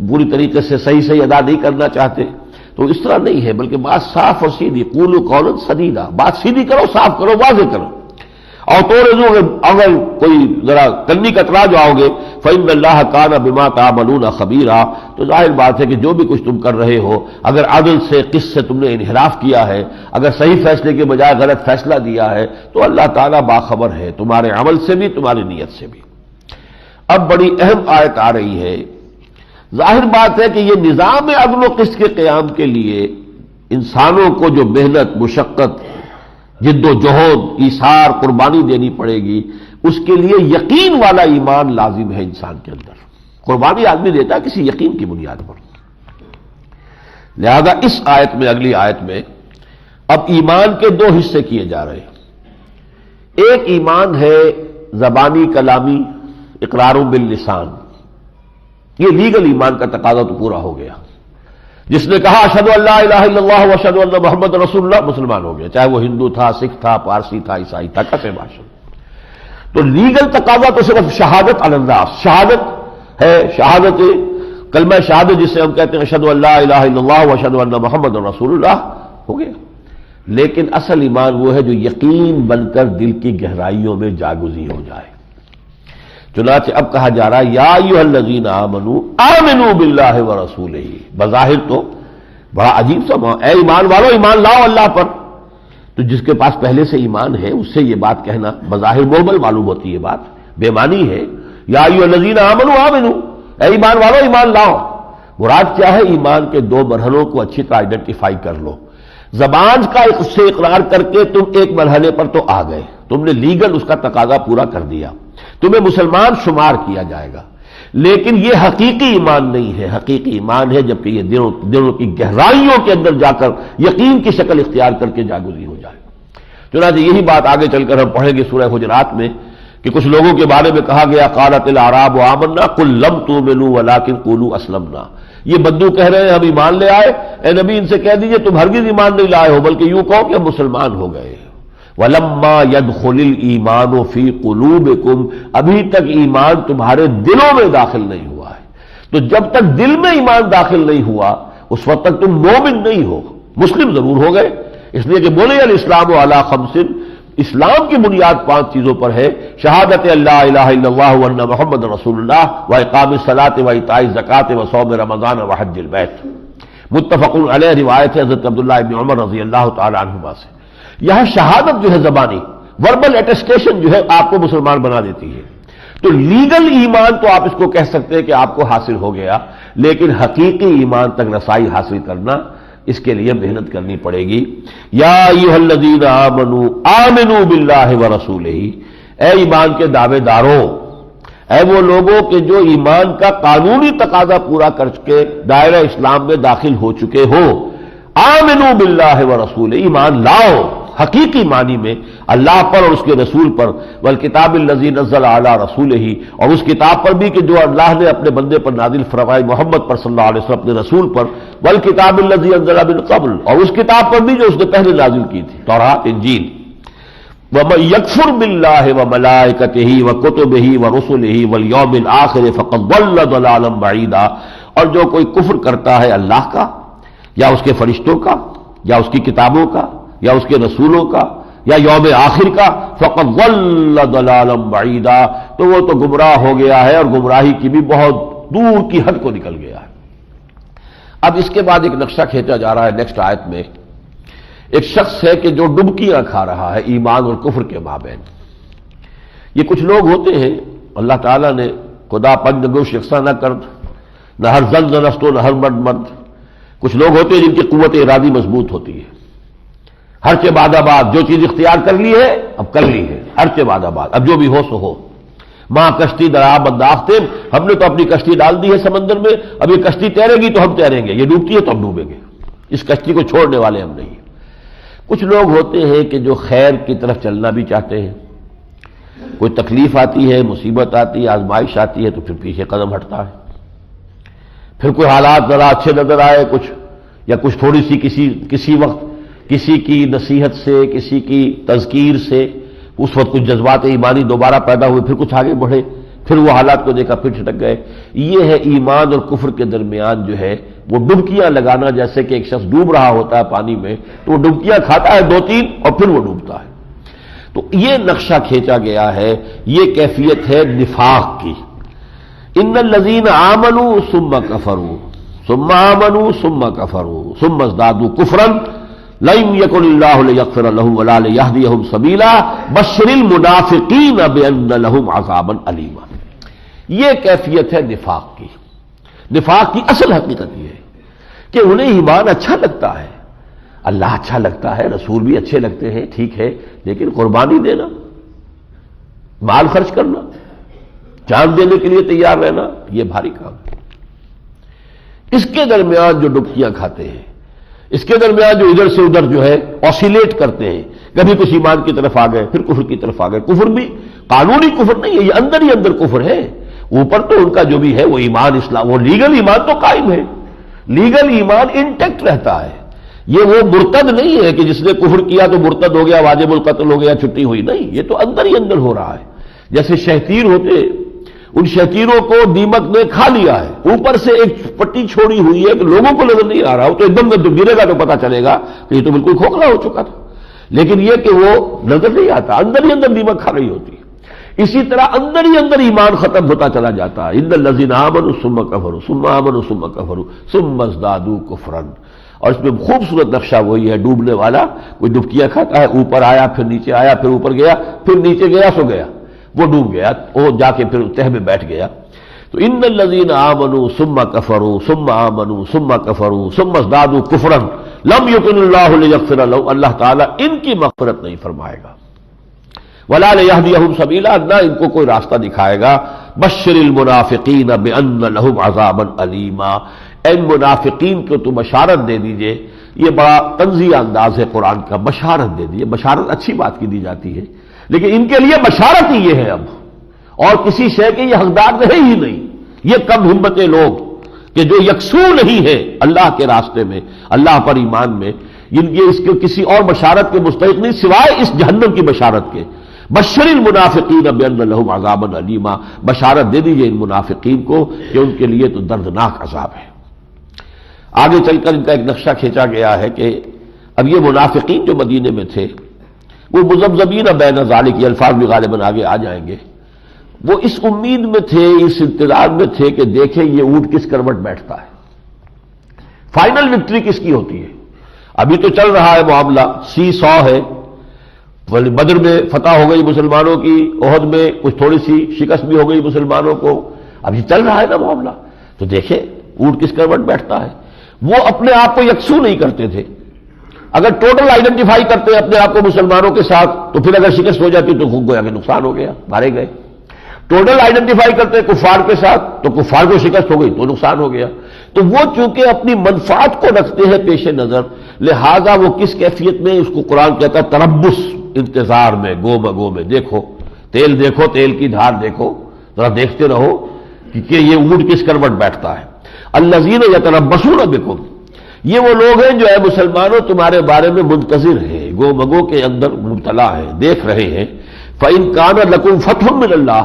پوری طریقے سے صحیح ادا نہیں کرنا چاہتے, تو اس طرح نہیں ہے, بلکہ بات صاف اور سیدھی. قولوا قولا سدیدا, بات سیدھی کرو, صاف کرو, واضح کرو. اور تو اگر کوئی ذرا کنی کترا جاؤ گے فإن اللہ کان بما تعملون خبیرا. تو ظاہر بات ہے کہ جو بھی کچھ تم کر رہے ہو, اگر عدل سے قسط سے تم نے انحراف کیا ہے, اگر صحیح فیصلے کے بجائے غلط فیصلہ دیا ہے, تو اللہ تعالیٰ باخبر ہے تمہارے عمل سے بھی تمہاری نیت سے بھی. اب بڑی اہم آیت آ رہی ہے. ظاہر بات ہے کہ یہ نظام عدل و قسط کے قیام کے لیے انسانوں کو جو محنت, مشقت, جد و جہد, ایثار, قربانی دینی پڑے گی, اس کے لیے یقین والا ایمان لازم ہے انسان کے اندر. قربانی آدمی دیتا ہے کسی یقین کی بنیاد پر. لہذا اس آیت میں, اگلی آیت میں اب ایمان کے دو حصے کیے جا رہے ہیں. ایک ایمان ہے زبانی کلامی, اقرار باللسان, یہ لیگل ایمان کا تقاضا تو پورا ہو گیا. جس نے کہا اشہد ان لا الہ الا اللہ واشہد ان محمد رسول اللہ, مسلمان ہو گیا, چاہے وہ ہندو تھا, سکھ تھا, پارسی تھا, عیسائی تھا, کسے باشد. تو لیگل تقاضا تو صرف شہادت علی الناس, شہادت ہے, شہادت کلمہ شہادت جسے ہم کہتے ہیں اشہد ان لا الہ الا اللہ واشہد ان محمد رسول اللہ, ہو گیا. لیکن اصل ایمان وہ ہے جو یقین بن کر دل کی گہرائیوں میں جاگزی ہو جائے. چنانچہ اب کہا جا رہا ہے یا ایھا الذین آمنوا آمنوا باللہ ورسولہ. بظاہر تو بڑا عجیب سا, اے ایمان والو ایمان لاؤ اللہ پر. تو جس کے پاس پہلے سے ایمان ہے اس سے یہ بات کہنا بظاہر محمل معلوم ہوتی ہے, بات بے معنی ہے. یا ایھا الذین آمنوا آمنوا, اے ایمان والو ایمان لاؤ. مراد کیا ہے؟ ایمان کے دو مرحلوں کو اچھی طرح آئیڈینٹیفائی کر لو. زبان کا سے اقرار کر کے تم ایک مرحلے پر تو آ گئے, تم نے لیگل اس کا تقاضا پورا کر دیا, تمہیں مسلمان شمار کیا جائے گا. لیکن یہ حقیقی ایمان نہیں ہے. حقیقی ایمان ہے جبکہ یہ دلوں کی گہرائیوں کے اندر جا کر یقین کی شکل اختیار کر کے جاگزی ہو جائے. چنانچہ یہی بات آگے چل کر ہم پڑھیں گے سورہ حجرات میں کہ کچھ لوگوں کے بارے میں کہا گیا قالت الاعراب آمنا قل لم تؤمنوا ولکن قولوا اسلمنا. یہ بدو کہہ رہے ہیں ہم ایمان لے آئے. اے نبی ان سے کہہ دیجئے تم ہرگز ایمان نہیں لائے ہو بلکہ یوں کہو کہ ہم مسلمان ہو گئے. وَلَمَّا يَدْخُلِ الْإِيمَانُ فِي قُلُوبِكُمْ ابھی تک ایمان تمہارے دلوں میں داخل نہیں ہوا ہے. تو جب تک دل میں ایمان داخل نہیں ہوا اس وقت تک تم مومن نہیں ہو. مسلم ضرور ہو گئے اس لیے کہ بولے الاسلام علی خمس، اسلام کی بنیاد 5 چیزوں پر ہے. شہادت اللہ الہ الا اللہ وان محمد رسول اللہ واقام الصلاۃ وایتاء الزکوٰۃ وصوم رمضان وحج البیت. متفق علیہ روایت ہے حضرت عبداللہ ابن عمر رضی اللہ تعالی عنہما سے. یہاں شہادت جو ہے زبانی وربل اٹیسٹیشن جو ہے آپ کو مسلمان بنا دیتی ہے. تو لیگل ایمان تو آپ اس کو کہہ سکتے ہیں کہ آپ کو حاصل ہو گیا، لیکن حقیقی ایمان تک رسائی حاصل کرنا اس کے لیے محنت کرنی پڑے گی. یا ایھا الذین آمنوا آمنوا باللہ ورسولہ، اے ایمان کے دعوے داروں، اے وہ لوگوں کہ جو ایمان کا قانونی تقاضا پورا کر کے دائرہ اسلام میں داخل ہو چکے ہو. آمنوا باللہ ورسولہ، ایمان لاؤ حقیقی معنی میں اللہ پر اور اس کے رسول پر. والکتاب الذی نزل علی رسولہ، اور اس کتاب پر بھی کہ جو اللہ نے اپنے بندے پر نازل فرمائی محمد پر صلی اللہ علیہ وسلم اپنے رسول پر. والکتاب الذی انزل من قبل، اور اس کتاب پر بھی جو اس نے پہلے نازل کی تھی تورات انجیل. ومن یکفر باللہ وملائکتہ وکتبہ ورسلہ والیوم الآخر فقد ضل ضلالا بعیدا، اور جو کوئی کفر کرتا ہے اللہ کا یا اس کے فرشتوں کا یا اس کی کتابوں کا یا اس کے رسولوں کا یا یوم آخر کا، فقد ضل ضلالا بعیدا، تو وہ تو گمراہ ہو گیا ہے اور گمراہی کی بھی بہت دور کی حد کو نکل گیا ہے. اب اس کے بعد ایک نقشہ کھینچا جا رہا ہے نیکسٹ آیت میں. ایک شخص ہے کہ جو ڈبکیاں کھا رہا ہے ایمان اور کفر کے مابین. یہ کچھ لوگ ہوتے ہیں اللہ تعالیٰ نے خدا پنج گوش یکساں نہ کرد، نہ ہر زن زنستو نہ ہر مرد مرد. کچھ لوگ ہوتے ہیں جن کی قوت ارادی مضبوط ہوتی ہے. ہر چہ بعد آباد جو چیز اختیار کر لی ہے اب کر لی ہے، ہر چہ بعد آباد اب جو بھی ہو سو ہو. ماں کشتی درآب انداختہ، ہم نے تو اپنی کشتی ڈال دی ہے سمندر میں، اب یہ کشتی تیرے گی تو ہم تیریں گے، یہ ڈوبتی ہے تو ہم ڈوبیں گے، اس کشتی کو چھوڑنے والے ہم نہیں. کچھ لوگ ہوتے ہیں کہ جو خیر کی طرف چلنا بھی چاہتے ہیں، کوئی تکلیف آتی ہے، مصیبت آتی ہے، آزمائش آتی ہے تو پھر پیچھے قدم ہٹتا ہے. پھر کوئی حالات ذرا اچھے نظر آئے کچھ، یا کچھ تھوڑی سی کسی وقت کسی کی نصیحت سے، کسی کی تذکیر سے اس وقت کچھ جذبات ایمانی دوبارہ پیدا ہوئے، پھر کچھ آگے بڑھے، پھر وہ حالات کو دیکھا پھر چھٹک گئے. یہ ہے ایمان اور کفر کے درمیان جو ہے وہ ڈبکیاں لگانا. جیسے کہ ایک شخص ڈوب رہا ہوتا ہے پانی میں تو وہ ڈبکیاں کھاتا ہے 2-3 اور پھر وہ ڈوبتا ہے. تو یہ نقشہ کھینچا گیا ہے، یہ کیفیت ہے نفاق کی. ان الذین آمنوا ثم کفروا ثم آمنوا ثم کفروا ثم ازدادوا کفرا لن یکن اللہ لیغفر لهم ولا لیہدیہم سبیلا بشر المنافقین بان لهم عذابا الیما. یہ کیفیت ہے نفاق کی. نفاق کی اصل حقیقت یہ ہے کہ انہیں ایمان اچھا لگتا ہے، اللہ اچھا لگتا ہے، رسول بھی اچھے لگتے ہیں، ٹھیک ہے، لیکن قربانی دینا، مال خرچ کرنا، جان دینے کے لیے تیار رہنا، یہ بھاری کام ہے. اس کے درمیان جو ڈبکیاں کھاتے ہیں، اس کے درمیان جو ادھر سے ادھر جو ہے آسیلیٹ کرتے ہیں، کبھی کچھ ایمان کی طرف آ گئے پھر کفر کی طرف آ گئے. کفر بھی قانونی کفر نہیں ہے، یہ اندر ہی اندر کفر ہے. اوپر تو ان کا جو بھی ہے وہ ایمان اسلام، وہ لیگل ایمان تو قائم ہے، لیگل ایمان انٹیکٹ رہتا ہے. یہ وہ مرتد نہیں ہے کہ جس نے کفر کیا تو مرتد ہو گیا، واجب القتل ہو گیا، چھٹی ہوئی، نہیں، یہ تو اندر ہی اندر ہو رہا ہے. جیسے شہتیر ہوتے، ان شہتیروں کو دیمک نے کھا لیا ہے، اوپر سے ایک پٹی چھوڑی ہوئی ہے کہ لوگوں کو نظر نہیں آ رہا، وہ تو ایک دم گرے گا تو پتا چلے گا کہ یہ تو بالکل کھوکھلا ہو چکا تھا، لیکن یہ کہ وہ نظر نہیں آتا، اندر ہی اندر دیمک کھا رہی ہوتی ہے. اسی طرح اندر ہی اندر ایمان ختم ہوتا چلا جاتا ہے. ان الذین آمنوا ثم کفروا ثم آمنوا ثم کفروا ثم ازدادوا کفرا. اور اس میں خوبصورت نقشہ وہی ہے ڈوبنے والا. کوئی ڈبکیاں کھاتا ہے، اوپر آیا پھر نیچے آیا پھر اوپر گیا پھر نیچے گیا سو گیا، وہ ڈوب گیا، وہ جا کے پھر تہ میں بیٹھ گیا. تو ان الذین آمنوا ثم کفروا ثم آمنوا ثم کفروا ثم ازدادوا کفرا لم یکن اللہ لیغفر لهم، اللہ تعالیٰ ان کی مغفرت نہیں فرمائے گا. ولا لیہدیہم سبیلا، نہ ان کو کوئی راستہ دکھائے گا. بشر المنافقین بان لہم عذابا الیما، ان منافقین کو تو بشارت دے دیجئے. یہ بڑا طنزیہ انداز ہے قرآن کا، بشارت دے دیجئے. بشارت اچھی بات کی دی جاتی ہے، لیکن ان کے لیے بشارت ہی یہ ہے اب، اور کسی شے کے یہ حقدار رہے ہی نہیں. یہ کم ہمت لوگ کہ جو یکسو نہیں ہے اللہ کے راستے میں، اللہ پر ایمان میں، یہ اس کے کسی اور بشارت کے مستحق نہیں سوائے اس جہنم کی بشارت کے. بشر المنافقین بان لہم عذابا الیما، بشارت دے دیجئے ان منافقین کو کہ ان کے لیے تو دردناک عذاب ہے. آگے چل کر ان کا ایک نقشہ کھینچا گیا ہے کہ اب یہ منافقین جو مدینے میں تھے وہ مذبذبین بین ذالک، یہ الفاظ بھی غالباً آگے آ جائیں گے، وہ اس امید میں تھے، اس انتظار میں تھے کہ دیکھیں یہ اونٹ کس کروٹ بیٹھتا ہے، فائنل وکٹری کس کی ہوتی ہے. ابھی تو چل رہا ہے معاملہ، سی 100 ہے، بدر میں فتح ہو گئی مسلمانوں کی، احد میں کچھ تھوڑی سی شکست بھی ہو گئی مسلمانوں کو، ابھی چل رہا ہے نا معاملہ. تو دیکھیں اونٹ کس کروٹ بیٹھتا ہے. وہ اپنے آپ کو یکسو نہیں کرتے تھے. اگر ٹوٹل آئیڈینٹیفائی کرتے اپنے آپ کو مسلمانوں کے ساتھ تو پھر اگر شکست ہو جاتی تو گویا کہ نقصان ہو گیا، مارے گئے. ٹوٹل آئیڈینٹیفائی کرتے کفار کے ساتھ تو کفار کو شکست ہو گئی تو نقصان ہو گیا. تو وہ چونکہ اپنی منفعت کو رکھتے ہیں پیش نظر، لہذا وہ کس کیفیت میں، اس کو قرآن کہتا ہے تربص، انتظار میں، گو بگو میں. دیکھو تیل کی دھار دیکھو، ذرا دیکھتے رہو کہ یہ اونٹ کس کروٹ بیٹھتا ہے. الذین یتربصون بکم، یہ وہ لوگ ہیں جو ہے مسلمانوں تمہارے بارے میں منتظر ہیں، گو مگو کے اندر مبتلا ہیں، دیکھ رہے ہیں. فإن کان لکم فتح من اللہ،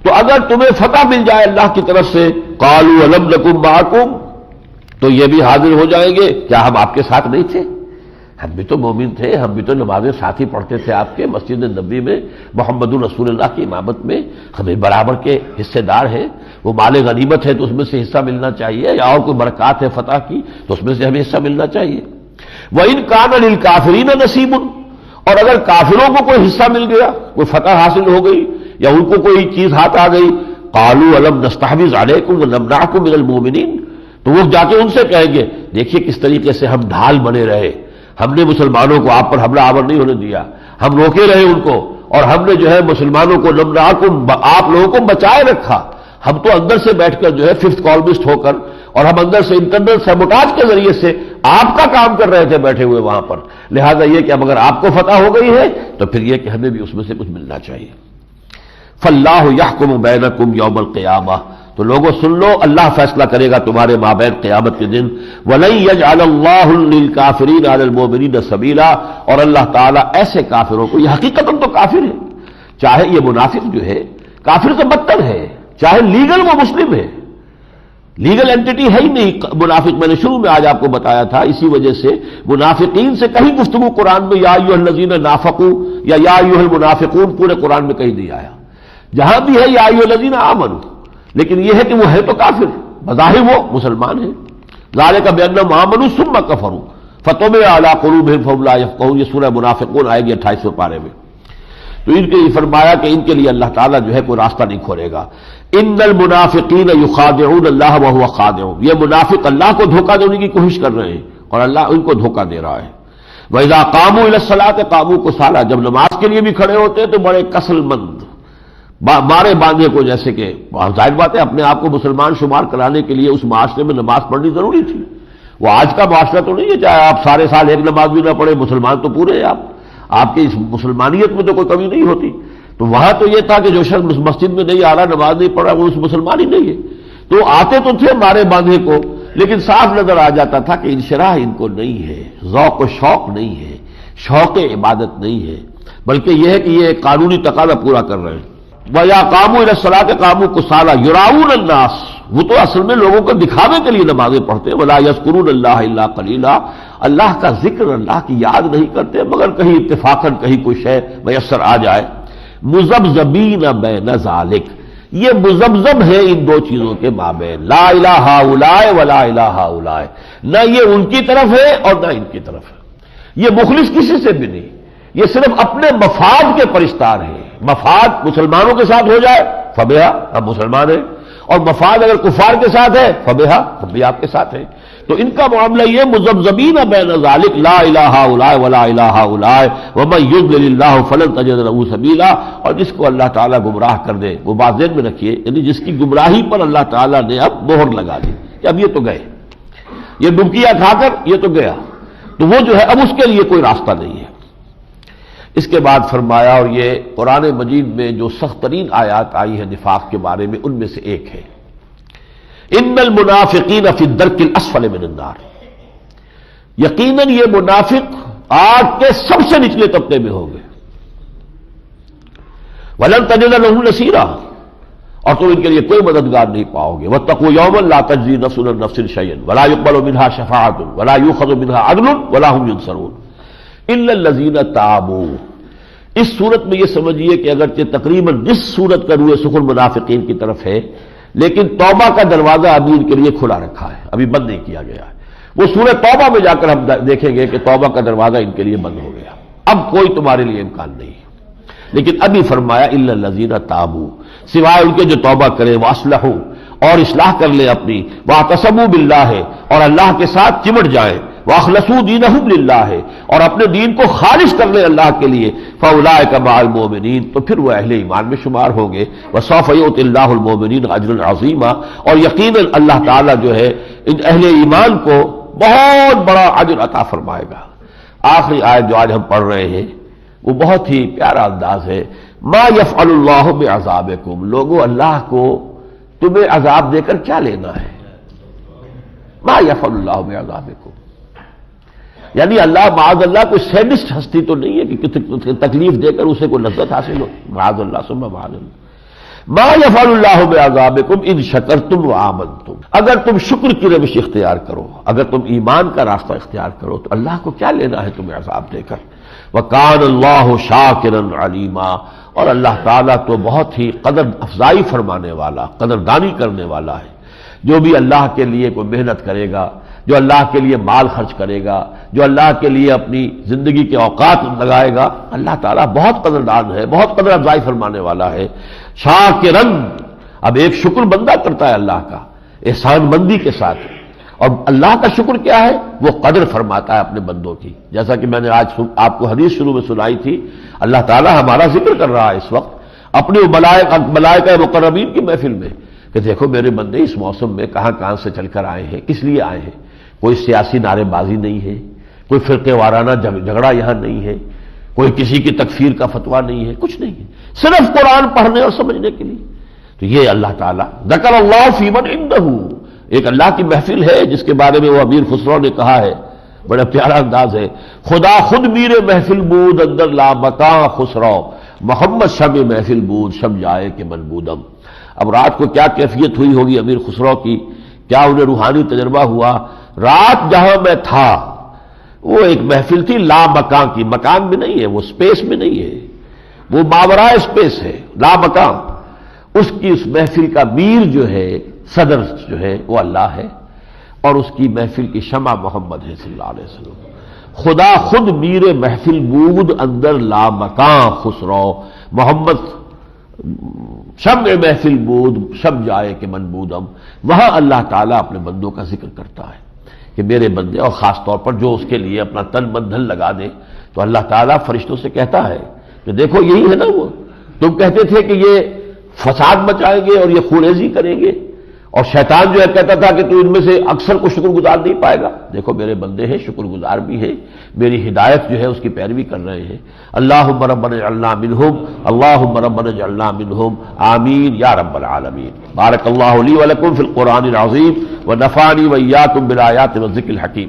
تو اگر تمہیں فتح مل جائے اللہ کی طرف سے، قالوا الم نکن معکم، تو یہ بھی حاضر ہو جائیں گے کیا ہم آپ کے ساتھ نہیں تھے؟ ہم بھی تو مومن تھے، ہم بھی تو نمازیں ساتھ ہی پڑھتے تھے آپ کے مسجد نبوی میں، محمد رسول اللہ کی امامت میں، ہمیں برابر کے حصے دار ہیں. وہ مال غنیمت ہے تو اس میں سے حصہ ملنا چاہیے، یا اور کوئی برکات ہے فتح کی تو اس میں سے ہمیں حصہ ملنا چاہیے. وَإِن كَانَ لِلْكَافِرِينَ نَصِيبٌ، اور اگر کافروں کو کوئی حصہ مل گیا، کوئی فتح حاصل ہو گئی یا ان کو کوئی چیز ہاتھ آ گئی، قَالُوا أَلَمْ نَسْتَحْوِذْ عَلَيْكُمْ وَنَمْنَعْكُمْ مِنَ الْمُؤْمِنِينَ، تو وہ جا کے ان سے کہیں گے دیکھیے کس طریقے سے ہم ڈھال بنے رہے، ہم نے مسلمانوں کو آپ پر حملہ آور نہیں ہونے دیا، ہم روکے رہے ان کو، اور ہم نے جو ہے مسلمانوں کو نمنعکم، آپ لوگوں کو بچائے رکھا. ہم تو اندر سے بیٹھ کر جو ہے ففتھ کالمسٹ ہو کر، اور ہم اندر سے انٹرنل سیبوٹاج کے ذریعے سے آپ کا کام کر رہے تھے بیٹھے ہوئے وہاں پر. لہذا یہ کہ اب اگر آپ کو فتح ہو گئی ہے تو پھر یہ کہ ہمیں بھی اس میں سے کچھ ملنا چاہیے. فاللہ یحکم بینکم یوم القیامہ، تو لوگوں سن لو، اللہ فیصلہ کرے گا تمہارے مابین قیامت کے دن. وَلَن يَجْعَلَ اللَّهُ لِلْكَافِرِينَ عَلَى الْمُؤْمِنِينَ سَبِيلًا، اور اللہ تعالیٰ ایسے کافروں کو، یہ حقیقتاً تو کافر ہے، چاہے یہ منافق جو ہے کافر سے بدتر ہے، چاہے لیگل وہ مسلم ہے، لیگل اینٹیٹی ہے ہی نہیں منافق. میں نے شروع میں آج آپ کو بتایا تھا، اسی وجہ سے منافقین سے کہیں گفتگو قرآن میں یا ایھا الذین نافقوا یا ایھا المنافقون پورے قرآن میں کہیں نہیں آیا. جہاں بھی ہے یا ایھا الذین آمنوا، لیکن یہ ہے کہ وہ ہے تو کافر، بظاہر وہ مسلمان ہے. ذالک بانہم آمنوا ثم کفروا فطبع علی قلوبہم فہم لا یفقہون، یہ سورہ منافقون آئے گی 28ویں پارے میں. تو ان کے یہ فرمایا کہ ان کے لیے اللہ تعالیٰ جو ہے کوئی راستہ نہیں کھولے گا. ان المنافقین یخادعون اللہ وہو خادعون، یہ منافق اللہ کو دھوکہ دینے کی کوشش کر رہے ہیں اور اللہ ان کو دھوکہ دے رہا ہے. وَإِذَا قَامُوا إِلَى الصَّلَاةِ قَامُوا كُسَالَىٰ، جب نماز کے لیے بھی کھڑے ہوتے ہیں تو بڑے کسل مند، مارے باندھے کو، جیسے کہ ظاہر بات ہے اپنے آپ کو مسلمان شمار کرانے کے لیے اس معاشرے میں نماز پڑھنی ضروری تھی. وہ آج کا معاشرہ تو نہیں ہے چاہے آپ سارے سال ایک نماز بھی نہ پڑھے، مسلمان تو پورے ہیں آپ کی اس مسلمانیت میں تو کوئی کمی نہیں ہوتی. تو وہاں تو یہ تھا کہ جو شخص مسجد میں نہیں آ رہا، نماز نہیں پڑھ رہا، وہ اس مسلمان ہی نہیں ہے. تو آتے تو تھے مارے باندھے کو، لیکن صاف نظر آ جاتا تھا کہ انشراح ان کو نہیں ہے، ذوق و شوق نہیں ہے، شوق عبادت نہیں ہے، بلکہ یہ ہے کہ یہ ایک قانونی تقاضا پورا کر رہے ہیں. وَإِذَا قَامُوا إِلَى الصَّلَاةِ قَامُوا كُسَالَىٰ يُرَاءُونَ النَّاسَ، وہ تو اصل میں لوگوں کو دکھاوے کے لیے نمازیں پڑھتے ہیں. وَلَا يَذْكُرُونَ اللَّهَ إِلَّا قَلِيلًا، اللہ کا ذکر، اللہ کی یاد نہیں کرتے مگر کہیں اتفاقاً کہیں کوئی شے میسر آ جائے. مذبذبین بین ذالک، یہ مذبذب ہے ان دو چیزوں کے مابین، لا الہ ہؤلاء ولا الہ ہؤلاء، نہ یہ ان کی طرف ہے اور نہ ان کی طرف ہے. یہ مخلص کسی سے بھی نہیں، یہ صرف اپنے مفاد کے پرستار ہیں. مفاد مسلمانوں کے ساتھ ہو جائے فبہا، ہم مسلمان ہیں، اور مفاد اگر کفار کے ساتھ ہے فبہا، ہم بھی آپ کے ساتھ ہیں۔ تو ان کا معاملہ یہ مذبذبین بین ذلک لا الہ ہؤلاء ولا الہ ہؤلاء ومن یضلل اللہ فلن تجد له سبیلا، اور جس کو اللہ تعالیٰ گمراہ کر دے، وہ بات ذہن میں رکھیے، یعنی جس کی گمراہی پر اللہ تعالیٰ نے اب مہر لگا دی کہ اب یہ تو گئے، یہ ڈبکیاں کھا کر یہ تو گیا، تو وہ جو ہے اب اس کے لیے کوئی راستہ نہیں ہے۔ اس کے بعد فرمایا، اور یہ قرآن مجید میں جو سخت ترین آیات آئی ہیں نفاق کے بارے میں، ان میں سے ایک ہے ان المنافقین فی الدرک الاسفل من النار، یقیناً یہ منافق آگ کے سب سے نچلے طبقے میں ہوں گے، ولن تجد لهم نصیرا، اور تم ان کے لیے کوئی مددگار نہیں پاؤ گے، واتقوا یوما لا تجزی نفس عن نفس شیئا ولا يقبل منها شفاعۃ ولا یؤخذ منها عدل ولا هم ينصرون الا الذین تابوا۔ اس صورت میں یہ سمجھیے کہ اگرچہ تقریباً جس صورت کا روئے سخن منافقین کی طرف ہے، لیکن توبہ کا دروازہ ابھی ان کے لیے کھلا رکھا ہے، ابھی بند نہیں کیا گیا ہے۔ وہ سورہ توبہ میں جا کر ہم دیکھیں گے کہ توبہ کا دروازہ ان کے لیے بند ہو گیا، اب کوئی تمہارے لیے امکان نہیں ہے۔ لیکن ابھی فرمایا الا الذین تابوا، سوائے ان کے جو توبہ کرے، واصلحوا، اور اصلاح کر لے اپنی، واعتصموا باللہ، اور اللہ کے ساتھ چمٹ جائیں، واخلصوا دینہم للہ، اور اپنے دین کو خالص کر لیں اللہ کے لیے، فاولئک مع المؤمنین، تو پھر وہ اہل ایمان میں شمار ہوں گے، وسوف یؤتی اللہ المؤمنین اجرا عظیما، اور یقیناً اللہ تعالیٰ جو ہے ان اہل ایمان کو بہت بڑا اجر عطا فرمائے گا۔ آخری آیت جو آج ہم پڑھ رہے ہیں وہ بہت ہی پیارا انداز ہے، ما یفعل اللہ بعذابکم، لوگوں اللہ کو تمہیں عذاب دے کر کیا لینا ہے، ما یفعل اللہ بعذابکم، یعنی اللہ معاذ اللہ کوئی سیڈسٹ ہستی تو نہیں ہے کہ تکلیف دے کر اسے کوئی لذت حاصل ہو، معاذ اللہ ثم معاذ اللہ۔ ما یفعل اللہ بعذابکم ان شکرتم وآمنتم، اگر تم شکر کی روش اختیار کرو، اگر تم ایمان کا راستہ اختیار کرو تو اللہ کو کیا لینا ہے تمہیں عذاب دے کر۔ وَكَانَ اللَّهُ شَاكِرًا عَلِيمًا، اور اللہ تعالیٰ تو بہت ہی قدر افزائی فرمانے والا، قدردانی کرنے والا ہے۔ جو بھی اللہ کے لیے کوئی محنت کرے گا، جو اللہ کے لیے مال خرچ کرے گا، جو اللہ کے لیے اپنی زندگی کے اوقات لگائے گا، اللہ تعالیٰ بہت قدردان ہے، بہت قدر افزائی فرمانے والا ہے۔ شاکرن، اب ایک شکر بندہ کرتا ہے اللہ کا احسان مندی کے ساتھ، اور اللہ کا شکر کیا ہے، وہ قدر فرماتا ہے اپنے بندوں کی، جیسا کہ میں نے آج آپ کو حدیث شروع میں سنائی تھی، اللہ تعالیٰ ہمارا ذکر کر رہا ہے اس وقت اپنے ملائکہ مقربین کی محفل میں کہ دیکھو میرے بندے اس موسم میں کہاں کہاں سے چل کر آئے ہیں، کس لیے آئے ہیں، کوئی سیاسی نعرے بازی نہیں ہے، کوئی فرقے وارانہ جھگڑا یہاں نہیں ہے، کوئی کسی کی تکفیر کا فتویٰ نہیں ہے، کچھ نہیں ہے، صرف قرآن پڑھنے اور سمجھنے کے لیے۔ تو یہ اللہ تعالیٰ ذکر اللہ فی من عندہ، ایک اللہ کی محفل ہے جس کے بارے میں وہ امیر خسرو نے کہا ہے، بڑا پیارا انداز ہے، خدا خود میر محفل بود اندر لا مکان خسرو، محمد شب محفل بود شب جائے کہ من بودم۔ اب رات کو کیا کیفیت ہوئی ہوگی امیر خسرو کی، کیا انہیں روحانی تجربہ ہوا، رات جہاں میں تھا وہ ایک محفل تھی لا مکان کی، مکان میں نہیں ہے، وہ سپیس میں نہیں ہے، وہ ماورائے سپیس ہے، لا مکان، اس کی اس محفل کا میر جو ہے، صدر جو ہے وہ اللہ ہے، اور اس کی محفل کی شمع محمد ہے صلی اللہ علیہ وسلم۔ خدا خود میر محفل بود اندر لا مکان خسرو، محمد شمع محفل بود شب جائے کہ من بودم، وہاں اللہ تعالیٰ اپنے بندوں کا ذکر کرتا ہے کہ میرے بندے، اور خاص طور پر جو اس کے لیے اپنا تن من دھن لگا دے، تو اللہ تعالیٰ فرشتوں سے کہتا ہے کہ دیکھو یہی ہے نا، وہ تم کہتے تھے کہ یہ فساد مچائیں گے اور یہ خونریزی کریں گے، اور شیطان جو ہے کہتا تھا کہ تو ان میں سے اکثر کو شکر گزار نہیں پائے گا، دیکھو میرے بندے ہیں، شکر گزار بھی ہیں، میری ہدایت جو ہے اس کی پیروی کر رہے ہیں۔ اللہم ربنا اجعلنا منہم، اللہم ربنا اجعلنا منہم، آمین یا رب العالمین۔ بارک اللہ لی ولکم فی القرآن العظیم ونفعنی وإیاکم بالآیات والذکر الحکیم۔